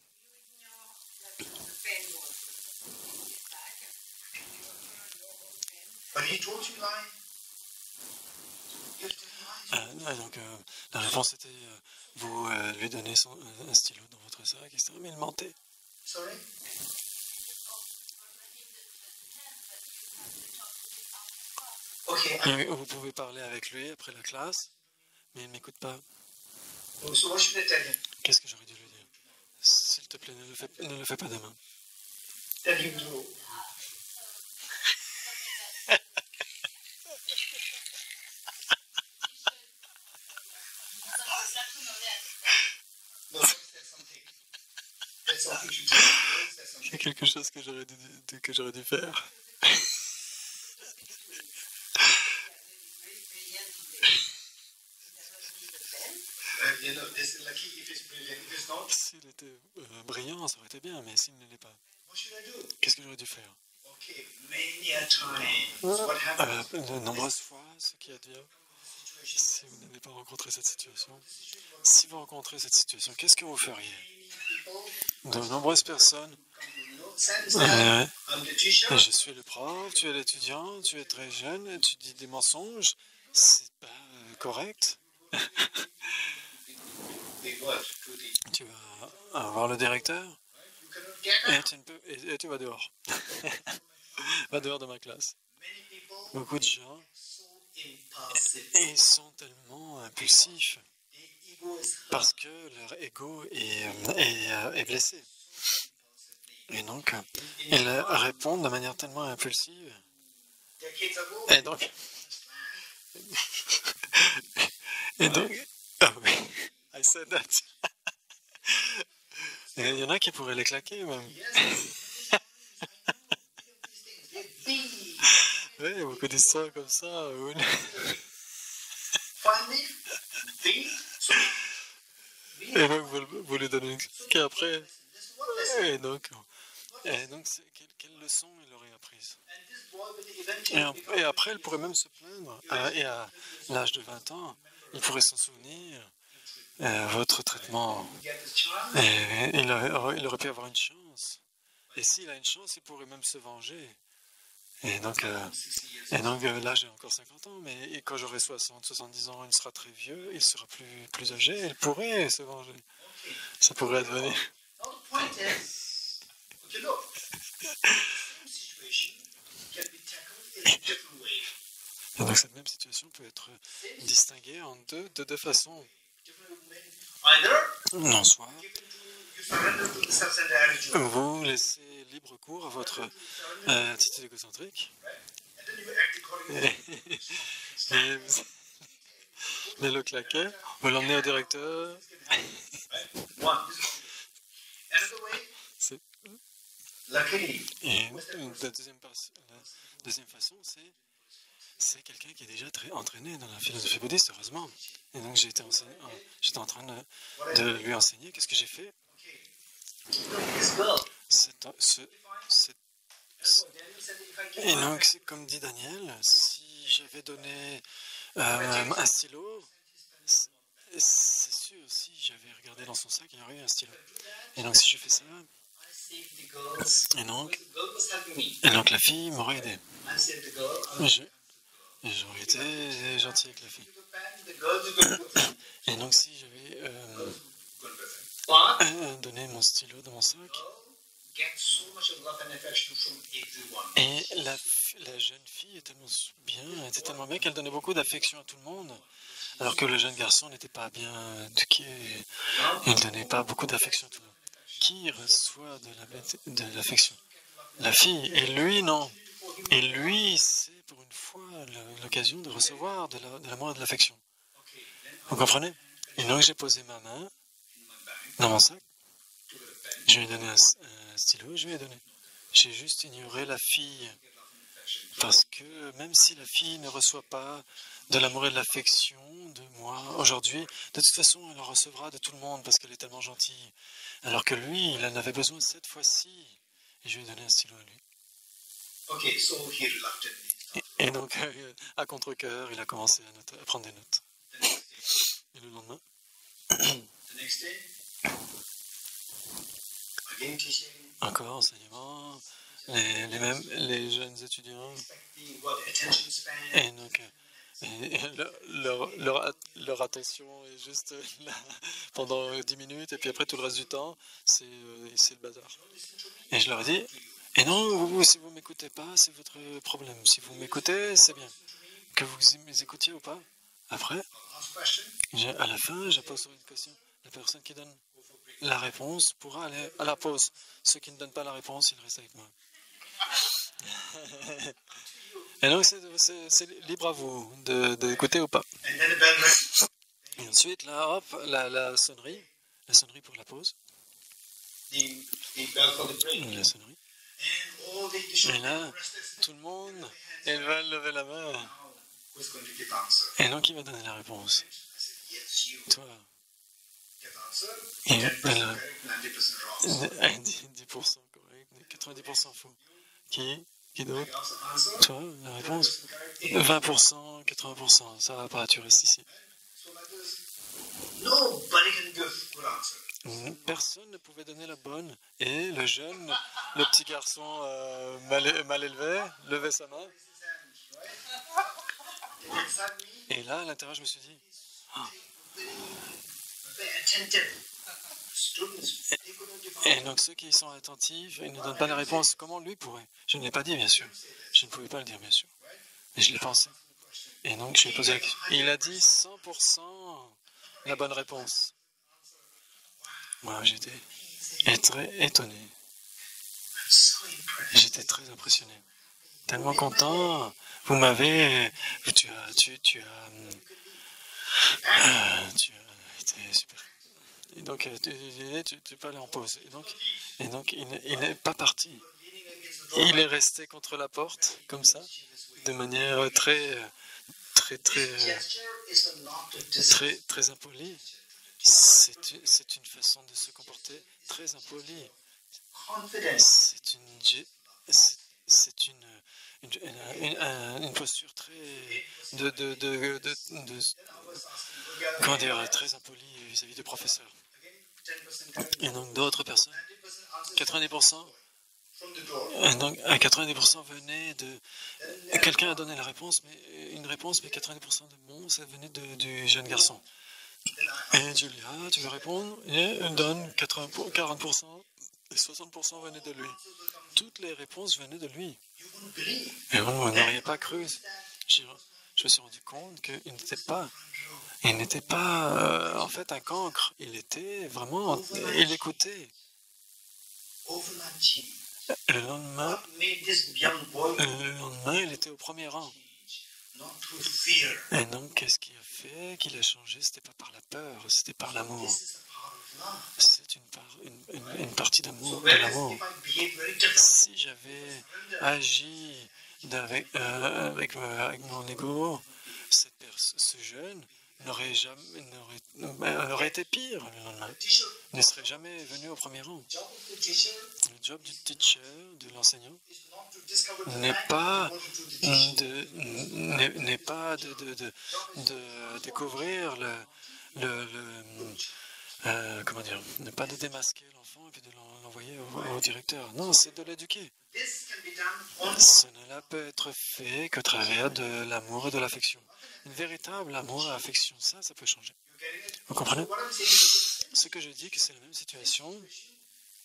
Donc, la réponse était, vous lui donnez un stylo dans votre sac, etc. Mais il mentait. Et vous pouvez parler avec lui après la classe, mais il ne m'écoute pas. Qu'est-ce que j'aurais dû lui dire? S'il te plaît, ne le fais pas demain. C'est quelque chose que j'aurais dû faire. S'il était brillant, ça aurait été bien, mais s'il ne l'est pas. What should I do? Qu'est-ce que j'aurais dû faire? Okay, many a time. What happens? De nombreuses fois, ce qui advient, Situation. si vous n'avez pas rencontré cette situation, si vous rencontrez cette situation, qu'est-ce que vous feriez? People De nombreuses personnes, come to know, sense euh, that I'm the teacher. je suis le prof, tu es l'étudiant, tu es très jeune, tu dis des mensonges, c'est pas correct. They what? To the, Tu vas voir le directeur you cannot get et out. tu, ne peux- et tu vas dehors. Va dehors de ma classe. Many people Beaucoup de gens, so impulsive. ils sont tellement impulsifs Their ego is hurt. parce que leur ego est blessé. Et donc, ils répondent de manière tellement impulsive. Decades ago, Et donc, ah oui, I said that. Et il y en a qui pourraient les claquer même. yes, these things, they're big. Oui, beaucoup d'histoires comme ça. Oui. Finally, big. So, big. Et donc, vous lui donnez une claque après. That's one lesson. Et donc quelle leçon il aurait apprise. And this boy will eventually become Et après, il pourrait même se plaindre. Et à l'âge de 20 ans, il pourrait s'en souvenir. Votre traitement, get the chance. et il aurait pu avoir une chance. Et s'il a une chance, il pourrait même se venger. Et donc là, j'ai encore 50 ans, mais quand j'aurai 60, 70 ans, il sera très vieux, il sera plus âgé, il pourrait se venger. Ça pourrait advenir. Now the point is, okay, look, same situation can be tackled in a different way. Et donc cette même situation peut être distinguée en de deux façons. Different way. Either Non, soit you surrender to the self-centered attitude, vous laissez libre cours à votre attitude égocentrique, and then you act accordingly. et vous allez le claquer, vous l'emmenez au directeur. One. Another way, C'est- luckily, Et la deuxième façon, c'est quelqu'un qui est déjà très entraîné dans la philosophie bouddhiste, heureusement. Et donc j'étais en train de lui enseigner. Qu'est-ce que j'ai fait? look, this girl. Daniel said that if I give Et her donc, c'est comme dit Daniel, si j'avais donné un stylo, c'est sûr, si j'avais regardé dans son sac, il y aurait eu un stylo. Et donc, si je fais ça, I saved the girls. et donc, The girl was helping me. la fille m'aurait aidé. I saved the girl. J'aurais été gentil avec la fille. The band, the girls are going to go. Et donc, si j'avais But donné mon stylo dans mon sac, get so much of love and affection from everyone. et la jeune fille était tellement bien qu'elle donnait beaucoup d'affection à tout le monde, alors que le jeune garçon n'était pas bien éduqué, il ne donnait pas beaucoup d'affection à tout le monde. Qui reçoit de l'affection? La fille, et lui non. Et lui, c'est pour une fois l'occasion de recevoir de l'amour et de l'affection. Vous comprenez? Et donc j'ai posé ma main dans mon sac, je lui ai donné un stylo, je lui ai donné. J'ai juste ignoré la fille. Parce que même si la fille ne reçoit pas de l'amour et de l'affection de moi aujourd'hui, de toute façon, elle en recevra de tout le monde parce qu'elle est tellement gentille. Alors que lui, il en avait besoin cette fois-ci. Et je lui ai donné un stylo à lui. Okay, so he reluctantly. Et donc, à contre-cœur, il a commencé à prendre des notes. Et le lendemain, The next day, again teaching, encore enseignement, les jeunes étudiants. expecting what attention span. Et donc, leur attention est juste là pendant 10 minutes, et puis après tout le reste du temps, c'est le bazar. Et je leur ai dit, et non, si vous ne m'écoutez pas, c'est votre problème. Si vous m'écoutez, c'est bien. Que vous m'écoutiez ou pas. Après, Last question. à la fin, je pose une question. La personne qui donne la réponse pourra aller à la pause. Ceux qui ne donnent pas la réponse, ils restent avec moi. Et donc, c'est libre à vous d'écouter ou pas. And then the bell rang. Et ensuite, là, hop, la sonnerie pour la pause, The bell for the break. la sonnerie. And all the teachers Et là, were restless. tout le monde, ils veulent lever la main. Now, who's going to give answer? Et donc, il va donner la réponse. I said, yes, you Toi, give answer. Et 10% alors, correct, 90% wrong. 10% correct, 90% faux. Qui d'autre? I also answer. Toi, la réponse? 20%, 80%. Ça va pas, tu restes ici. So like this. Nobody can give good answer. Personne ne pouvait donner la bonne. Et le jeune, le petit garçon mal élevé, levait sa main. And inside me, Et là, à l'intérieur, je me suis dit, very attentive. Students, they couldn't define. et donc ceux qui sont attentifs, ils ne donnent pas la réponse. Comment lui pourrait? Je ne l'ai pas dit, bien sûr. Je ne pouvais pas le dire, bien sûr. Mais je l'ai pensé. Et donc, je lui ai posé la question. Il a dit 100% la bonne réponse. Moi, j'étais très étonné. I'm so impressed. J'étais très impressionné. Tellement content. Vous m'avez... Tu as été super. Et donc, tu peux aller en pause. Et donc il n'est pas parti. Il est resté contre la porte, comme ça, de manière très Gesture is a lot of discipline. très impolie. C'est une façon de se comporter très impolie. Confidence. C'est une posture très comment dire, très impolie vis-à-vis du professeur. Et donc d'autres personnes, 90%, From the door. et donc à 90% venait de... Quelqu'un a donné la réponse, mais une réponse, mais 90% de bon, ça venait du jeune garçon. Et Julia, tu veux répondre? Et elle donne 40%, et 60% venaient de lui. Toutes les réponses venaient de lui. You wouldn't believe. Et vous n'auriez pas cru. Je me suis rendu compte qu'il n'était pas en fait un cancre. Il était vraiment, il écoutait. Overnight, Le lendemain, what made this young boy il était au premier rang. not through fear. Et donc, qu'est-ce qui a fait qu'il a changé? C'était pas par la peur, c'était par l'amour. This is a part of love. C'est une partie d'amour, de Whereas l'amour. if I behave very different, Si j'avais agi avec mon ego, ce jeune aurait été pire le lendemain. the teacher, Il ne serait jamais venu au premier rang. job of the teacher Le job du teacher, de l'enseignant, is not to discover the n'est fact pas that you wanted to teach. n'est pas de découvrir comment dire, ne pas de démasquer l'enfant et puis de l'envoyer au directeur. Non, c'est de l'éduquer. This can be done only Cela peut être fait qu'au travers de l'amour et de l'affection. Une véritable amour et affection, ça peut changer. you getting it. Vous comprenez? What I'm saying is Ce que je dis, que c'est la même situation,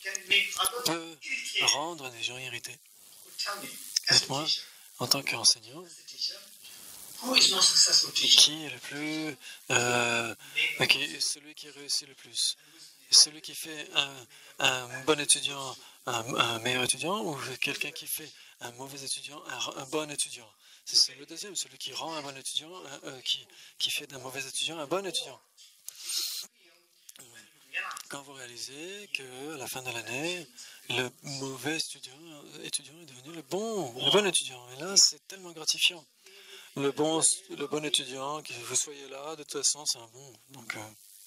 can make others peut irritated. rendre des gens irrités. Tell me, as a Dites-moi, teacher, en tant qu'enseignant, as a teacher, who is most successful teacher? qui est le plus... celui qui réussit le plus? Celui qui fait un bon étudiant, un meilleur étudiant, ou quelqu'un qui fait un mauvais étudiant, un bon étudiant? C'est le deuxième, celui qui rend un bon étudiant, qui fait d'un mauvais étudiant un bon étudiant. Quand vous réalisez qu'à la fin de l'année, le mauvais étudiant est devenu le bon étudiant. Et là, c'est tellement gratifiant. Le bon étudiant, que vous soyez là, de toute façon, c'est un bon. Donc,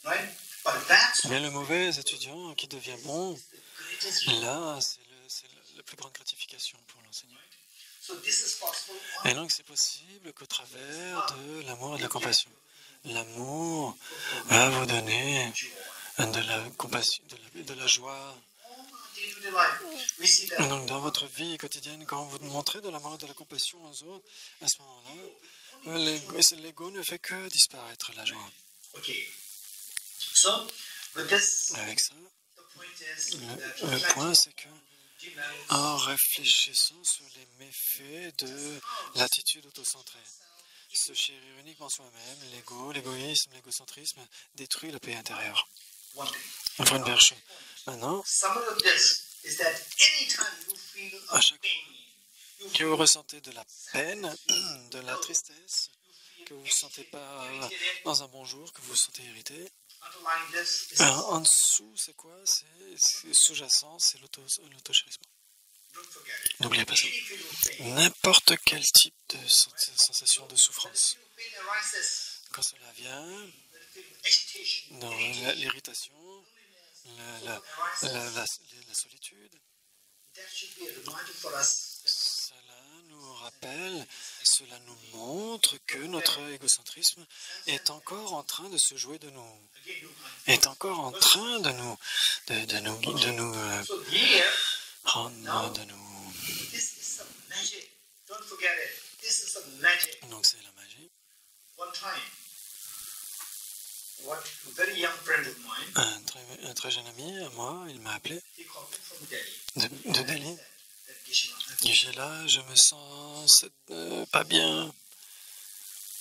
Right? But that's mais le mauvais étudiant qui devient bon, the greatest. là, c'est la plus grande gratification pour l'enseignant. So this is possible Et donc, c'est possible qu'au travers de l'amour et de la compassion, l'amour va vous donner de la compassion, de la joie. on our day-to-day life. We see that Donc, dans votre vie quotidienne, quand vous montrez de l'amour et de la compassion aux autres, à ce moment-là, l'ego ne fait que disparaître, la joie. okay. So with this, Avec ça, the point is that le point, c'est que demands en réfléchissant sur les méfaits de l'attitude autocentrée, se chérir uniquement soi-même, l'égoïsme, l'égocentrisme détruit la paix intérieure. one thing. Enfin, une première chose. Maintenant, Summary of this is that anytime you feel à a chaque pain, you que vous ressentez de la peine, de la tristesse, que vous ne vous sentez pas dans un bon jour, que vous vous sentez irrité, underlying this is en dessous, c'est quoi? C'est sous-jacent, c'est l'auto-chérissement. don't forget. N'oubliez pas ça. Any feeling of pain. N'importe quel type de sensation de souffrance. When the feeling arises, Quand cela vient, when the feeling of agitation, dans l'irritation, la solitude, that should be a reminder for us. Cela nous rappelle, cela nous montre que notre égocentrisme est encore en train de se jouer de nous, Again, est encore en train de nous so here, rendre, de nous. this is some magic. Don't forget it. This is some magic. Donc c'est la magie. One time, a very young friend of mine, Un très jeune ami à moi, il m'a appelé he called me from Delhi. de Delhi. That Geshe-la, Il dit là, je me sens pas bien,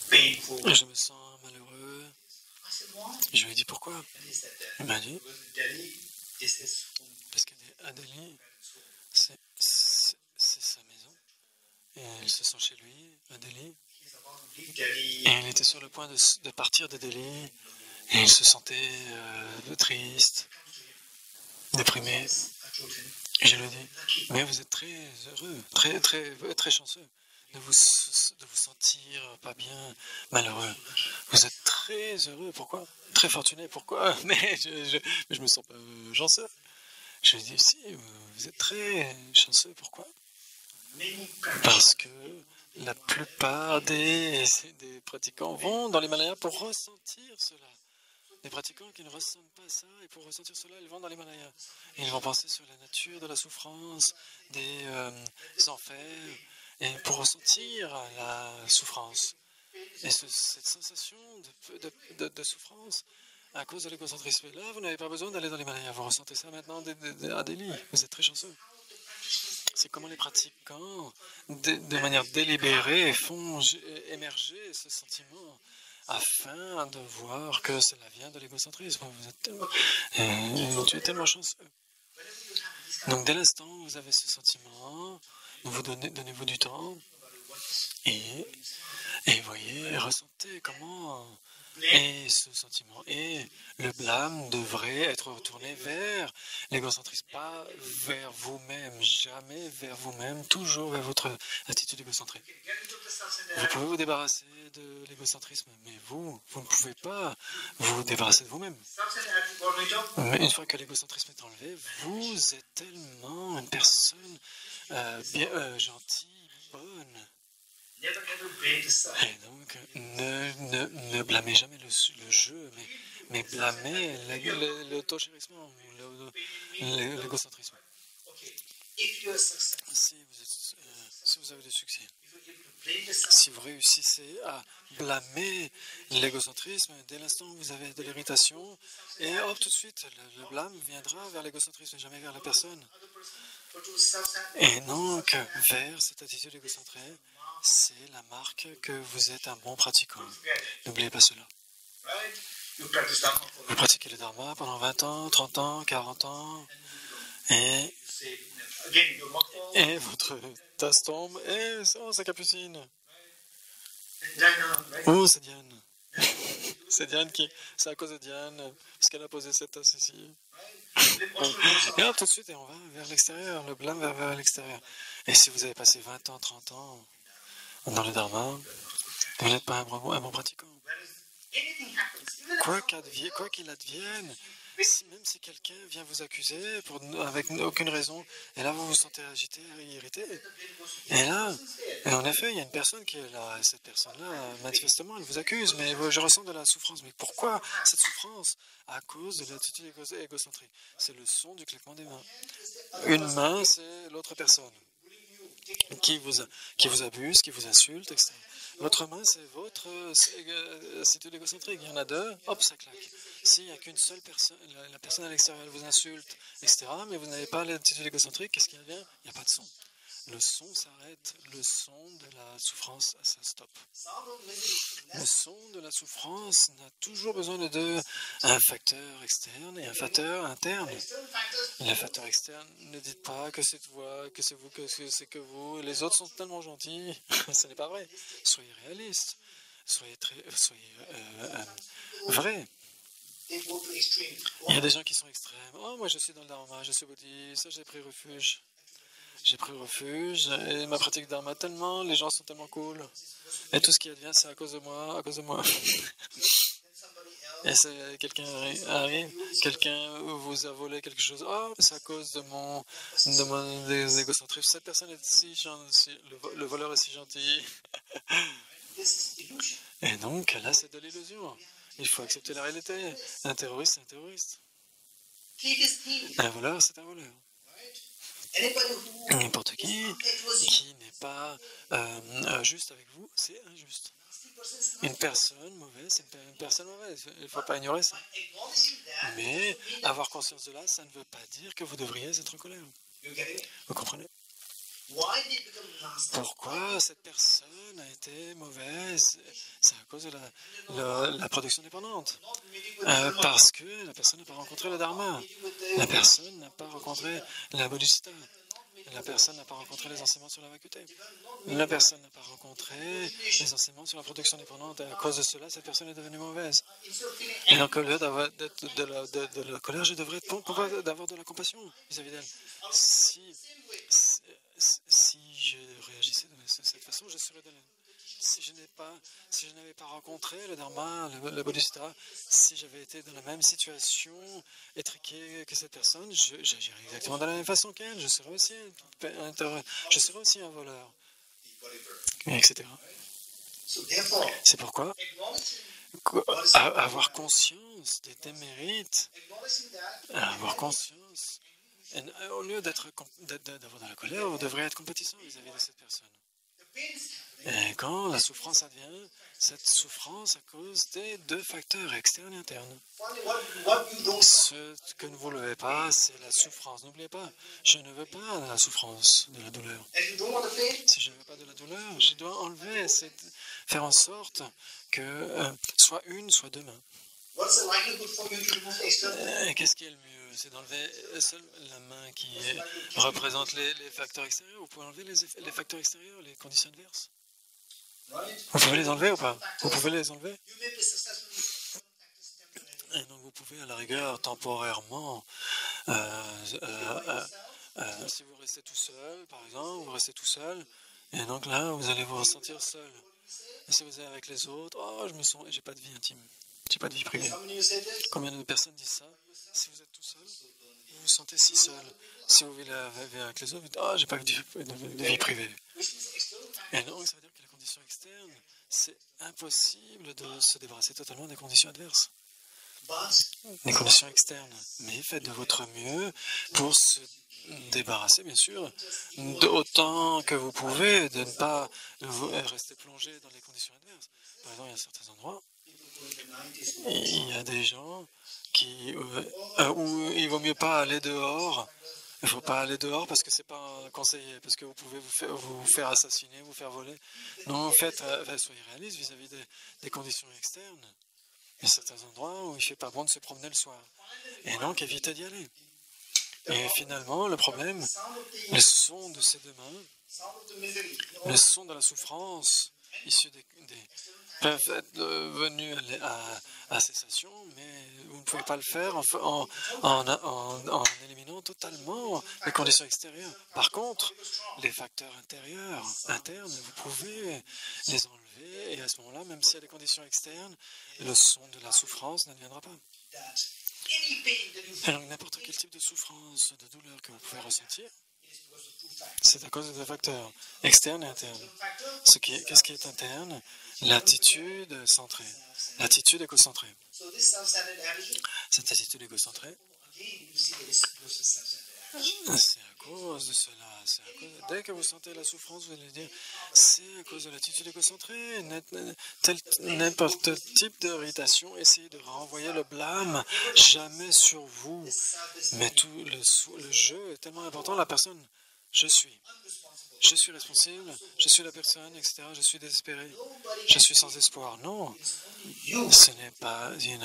painful. je me sens malheureux. I said, why? Je lui ai dit pourquoi. And he said that. Il m'a dit, Because in Delhi, this is home. parce qu'à Delhi, c'est sa maison. Et il se sent chez lui, à Delhi. He's about to leave Delhi. Et il était sur le point de partir de Delhi. Et il se sentait triste, déprimé. I told him, Et je lui ai dit, lucky. mais vous êtes très heureux, très chanceux de vous sentir pas bien, malheureux. Vous êtes très heureux, pourquoi? Très fortuné, pourquoi? Mais je me sens pas chanceux. Je lui ai dit, si, vous êtes très chanceux, pourquoi? Many practitioners Parce que la plupart des pratiquants vont dans l'Himalaya pour ressentir cela. Des pratiquants qui ne ressentent pas ça, et pour ressentir cela, ils vont dans l'Himalaya. Et ils vont penser sur la nature de la souffrance, des enfers, et pour ressentir la souffrance. Et cette sensation de souffrance à cause de l'égocentrisme. Là, vous n'avez pas besoin d'aller dans l'Himalaya. Vous ressentez ça maintenant à Delhi. Vous êtes très chanceux. C'est comment les pratiquants, de manière délibérée, font émerger ce sentiment afin de voir que cela vient de l'égocentrisme. Tu es tellement chanceux. Donc, dès l'instant où vous avez ce sentiment, donnez-vous du temps et voyez, ressentez comment est ce sentiment. Et le blâme devrait être retourné vers l'égocentrisme, pas vers vous-même, jamais vers vous-même, toujours vers votre attitude égocentrique. get into the self-centered Vous pouvez vous débarrasser de l'égocentrisme, mais vous ne pouvez pas vous débarrasser de vous-même. self-centered attitude, Gormito. Mais une fois que l'égocentrisme est enlevé, vous êtes tellement une personne gentille, bonne. Never ever blame the self. Et donc, ne blâmez jamais le jeu, mais blâmez l'auto-chérissement, l'égocentrisme. Okay. If you are successful, Si vous avez du succès, if you're able to blame the self, si vous réussissez à blâmer l'égocentrisme, dès l'instant où vous avez de l'irritation, et hop, tout de suite, le blâme viendra vers l'égocentrisme, jamais vers la personne. but to self-centered, Et donc, vers cette attitude égocentrée, c'est la marque que vous êtes un bon pratiquant. forget it, N'oubliez pas cela. right? You practice Dharma for Vous pratiquez le Dharma pendant 20 ans, 30 ans, 40 ans, et, say again your motto, et votre tasse tombe, et oh, c'est Capucine. and Jaina, right? Oh, c'est Diane. C'est Diane c'est à cause de Diane, parce qu'elle a posé cette tasse ici. Then what should we do? Et là, tout de suite, et on va vers l'extérieur, le blâme va vers l'extérieur. Et si vous avez passé 20 ans, 30 ans dans le Dharma, vous n'êtes pas un bon pratiquant. Whereas anything happens, even Quoi qu'il advienne, même si quelqu'un vient vous accuser avec aucune raison, et là vous vous sentez agité, irrité, et là, et en effet, il y a une personne qui est là, et cette personne-là, manifestement, elle vous accuse, mais je ressens de la souffrance. Mais pourquoi cette souffrance? À cause de l'attitude égocentrique. C'est le son du claquement des mains. Une main, c'est l'autre personne qui vous abuse, qui vous insulte, etc. L'autre main, c'est votre attitude égocentrique. Il y en a deux, hop, ça claque. S'il n'y a qu'une seule personne, la personne à l'extérieur, elle vous insulte, etc., mais vous n'avez pas l'attitude égocentrique, qu'est-ce qu'il y a? Il n'y a pas de son. Le son s'arrête, le son de la souffrance, ça stoppe. Le son de la souffrance n'a toujours besoin de deux, un facteur externe et un facteur interne. Les facteurs externes, ne dites pas que c'est toi, que c'est vous, que c'est que vous, les autres sont tellement gentils. Ce n'est pas vrai. Soyez réalistes, soyez vrais. they go to extreme. Il y a des gens qui sont extrêmes. Oh, moi je suis dans le Dharma, je suis bouddhiste, j'ai pris refuge. J'ai pris refuge et ma pratique Dharma tellement, les gens sont tellement cool. Et tout ce qui advient, c'est à cause de moi, à cause de moi. Then somebody else Et quelqu'un arrive, quelqu'un vous a volé quelque chose. Oh, c'est à cause de mon égocentrisme. Cette personne est si gentille, le voleur est si gentil. This is illusion. Et donc, là, c'est de l'illusion. Il faut accepter la réalité. Un terroriste, c'est un terroriste. Thief is thief, Un voleur, c'est un voleur. right? Anybody who N'importe qui n'est pas juste avec vous, c'est injuste. Une personne mauvaise, c'est une personne mauvaise. Il ne faut pas ignorer ça. acknowledging that, Mais avoir conscience de là, ça ne veut pas dire que vous devriez être en colère. you get it? Vous comprenez? Why they become nasty? Pourquoi cette personne a été mauvaise? C'est à cause de la production dépendante. Not meeting with the Dharma, Parce que la personne n'a pas rencontré le Dharma. meeting with La the personne n'a pas rencontré la Bodhisattva. La personne n'a pas rencontré les enseignements sur la vacuité. La personne n'a pas rencontré les enseignements sur la production dépendante. Et à cause de cela, cette personne est devenue mauvaise. instead of feeling Et donc, au lieu d'avoir de la colère, je devrais d'avoir de la compassion vis-à-vis d'elle. Si je réagissais de cette façon, je serais de la... Si je n'avais pas rencontré le Dharma, le Bodhisattva, si j'avais été dans la même situation étriquée que cette personne, j'agirais exactement de la même façon qu'elle. Je serais aussi un voleur, etc. so therefore C'est pourquoi avoir conscience des démérites, acknowledging that avoir conscience, au lieu d'avoir de la colère, vous devriez être compatissant vis-à-vis de cette personne. the pain is coming. Et quand la souffrance advient, cette souffrance à cause des deux facteurs externes et internes. Finally, what you don't Ce que vous ne voulez pas, c'est la souffrance. N'oubliez pas, je ne veux pas de la souffrance, de la douleur. and you don't want the pain, Si je ne veux pas de la douleur, je dois enlever, faire en sorte que soit une, soit deux mains. what's the likelihood for you to remove the external? Qu'est-ce qui est le mieux? C'est d'enlever seule la main qui représente les facteurs extérieurs. Vous pouvez enlever les facteurs extérieurs, les conditions adverses. Right? Vous pouvez les enlever ou pas? Vous pouvez les enlever? You may be successful with some practice temporarily. Et donc vous pouvez à la rigueur temporairement, si vous restez tout seul, par exemple, vous restez tout seul, et donc là vous allez vous ressentir seul. Et si vous êtes avec les autres, oh j'ai pas de vie intime, j'ai pas de vie privée. How many you say this? Combien de personnes disent ça? Si vous êtes tout seul, vous vous sentez si seul. Si vous vivez avec les autres, vous dites, oh j'ai pas de vie privée. Which means external factors. Et donc ça veut dire que les conditions externes, c'est impossible de se débarrasser totalement des conditions adverses. But Les conditions externes. Mais faites de votre mieux pour se débarrasser, bien sûr, autant que vous pouvez, de ne pas rester plongé dans les conditions adverses. Par exemple, il y a certains endroits, il y a des gens où il vaut mieux pas aller dehors. Il ne faut pas aller dehors parce que c'est pas conseillé, parce que vous pouvez vous faire assassiner, vous faire voler. Non, soyez réaliste vis-à-vis des conditions externes. Il y a certains endroits où il ne fait pas bon de se promener le soir. Et donc, évitez d'y aller. Et finalement, le problème, le son de ces deux mains, sound of the misery, le son de la souffrance, issus peuvent être venus à cessation, mais vous ne pouvez pas le faire en éliminant totalement les conditions extérieures. Par contre, les facteurs internes, vous pouvez les enlever, et à ce moment-là, même s'il y a des conditions externes, le son de la souffrance ne viendra pas. that any pain that you feel Alors, n'importe quel type de souffrance, de douleur que vous pouvez ressentir, is because of two factors. c'est à cause de deux facteurs, externes et internes. Qu'est-ce qui est interne? L'attitude centrée, l'attitude égocentrée. So this self-centered attitude, Cette attitude égocentrée, again, you see that it's because of self-centered attitude. c'est à cause de cela. Dès que vous sentez la souffrance, vous allez dire, c'est à cause de l'attitude égocentrée. N'importe type d'irritation, essayez de renvoyer le blâme jamais sur vous. Mais tout le jeu est tellement important. La personne, je suis responsable, je suis la personne, etc. Je suis désespéré, je suis sans espoir. Non, ce n'est pas, il n'y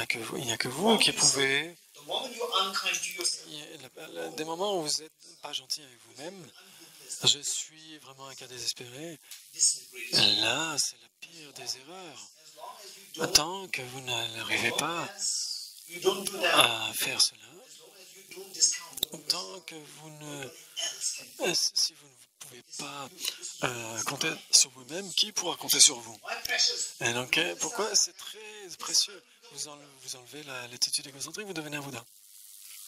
a que vous qui pouvez. The moment you're unkind to yourself, Des moments où vous n'êtes pas gentil avec vous-même, je suis vraiment un cas désespéré. this is the greatest. Là, c'est la pire des erreurs. As long as you don't, Tant que vous n'arrivez pas you don't do that, à faire cela, as long as you don't discount tant que vous ne... else can. Si vous ne pouvez pas compter sur vous-même, qui pourra compter sur vous? Why precious? Et donc, pourquoi c'est très précieux? vous enlevez l'attitude égocentrique, vous devenez un Bouddha.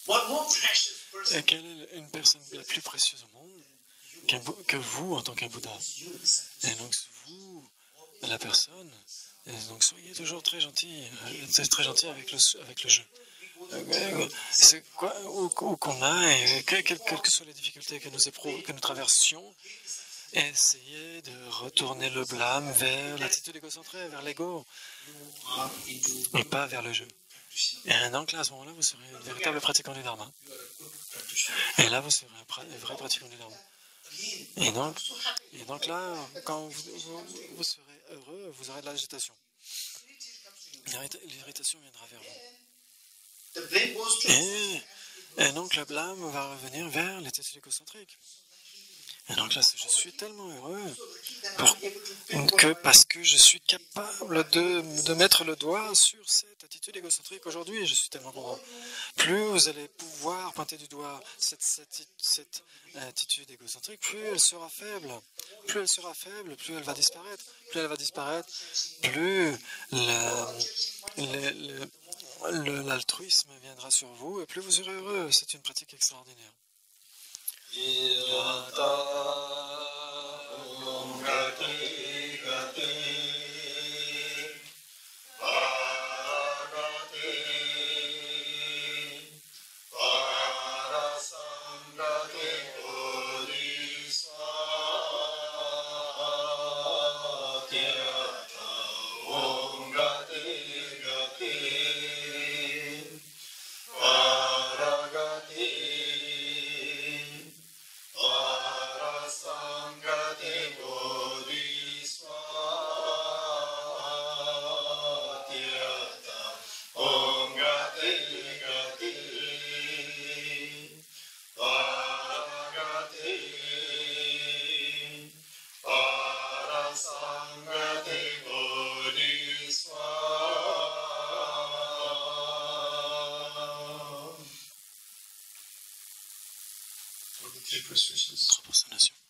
What more precious person Et quelle est une personne la plus précieuse au monde que vous en tant qu'un Bouddha? Et donc vous, la personne, et donc soyez toujours très gentil, très gentil avec le jeu. C'est quoi où qu'on aille, quelles que soient les difficultés que nous traversions, essayez de retourner le blâme vers l'attitude égocentrée, vers l'ego, et pas vers le jeu. Et donc là, à ce moment-là, vous serez un véritable pratiquant du Dharma. Et là, vous serez un vrai pratiquant du Dharma. Et donc là, quand vous serez heureux, vous aurez de l'agitation. L'irritation viendra vers vous. the blame goes to Et donc le blâme va revenir vers l'attitude égocentrique. Et donc là, je suis tellement heureux parce que je suis capable de mettre le doigt sur cette attitude égocentrique aujourd'hui. Je suis tellement content. Plus vous allez pouvoir pointer du doigt cette attitude égocentrique, plus elle sera faible. Plus elle sera faible, plus elle va disparaître. Plus elle va disparaître, plus l'altruisme viendra sur vous et plus vous serez heureux. C'est une pratique extraordinaire. Proportionnation.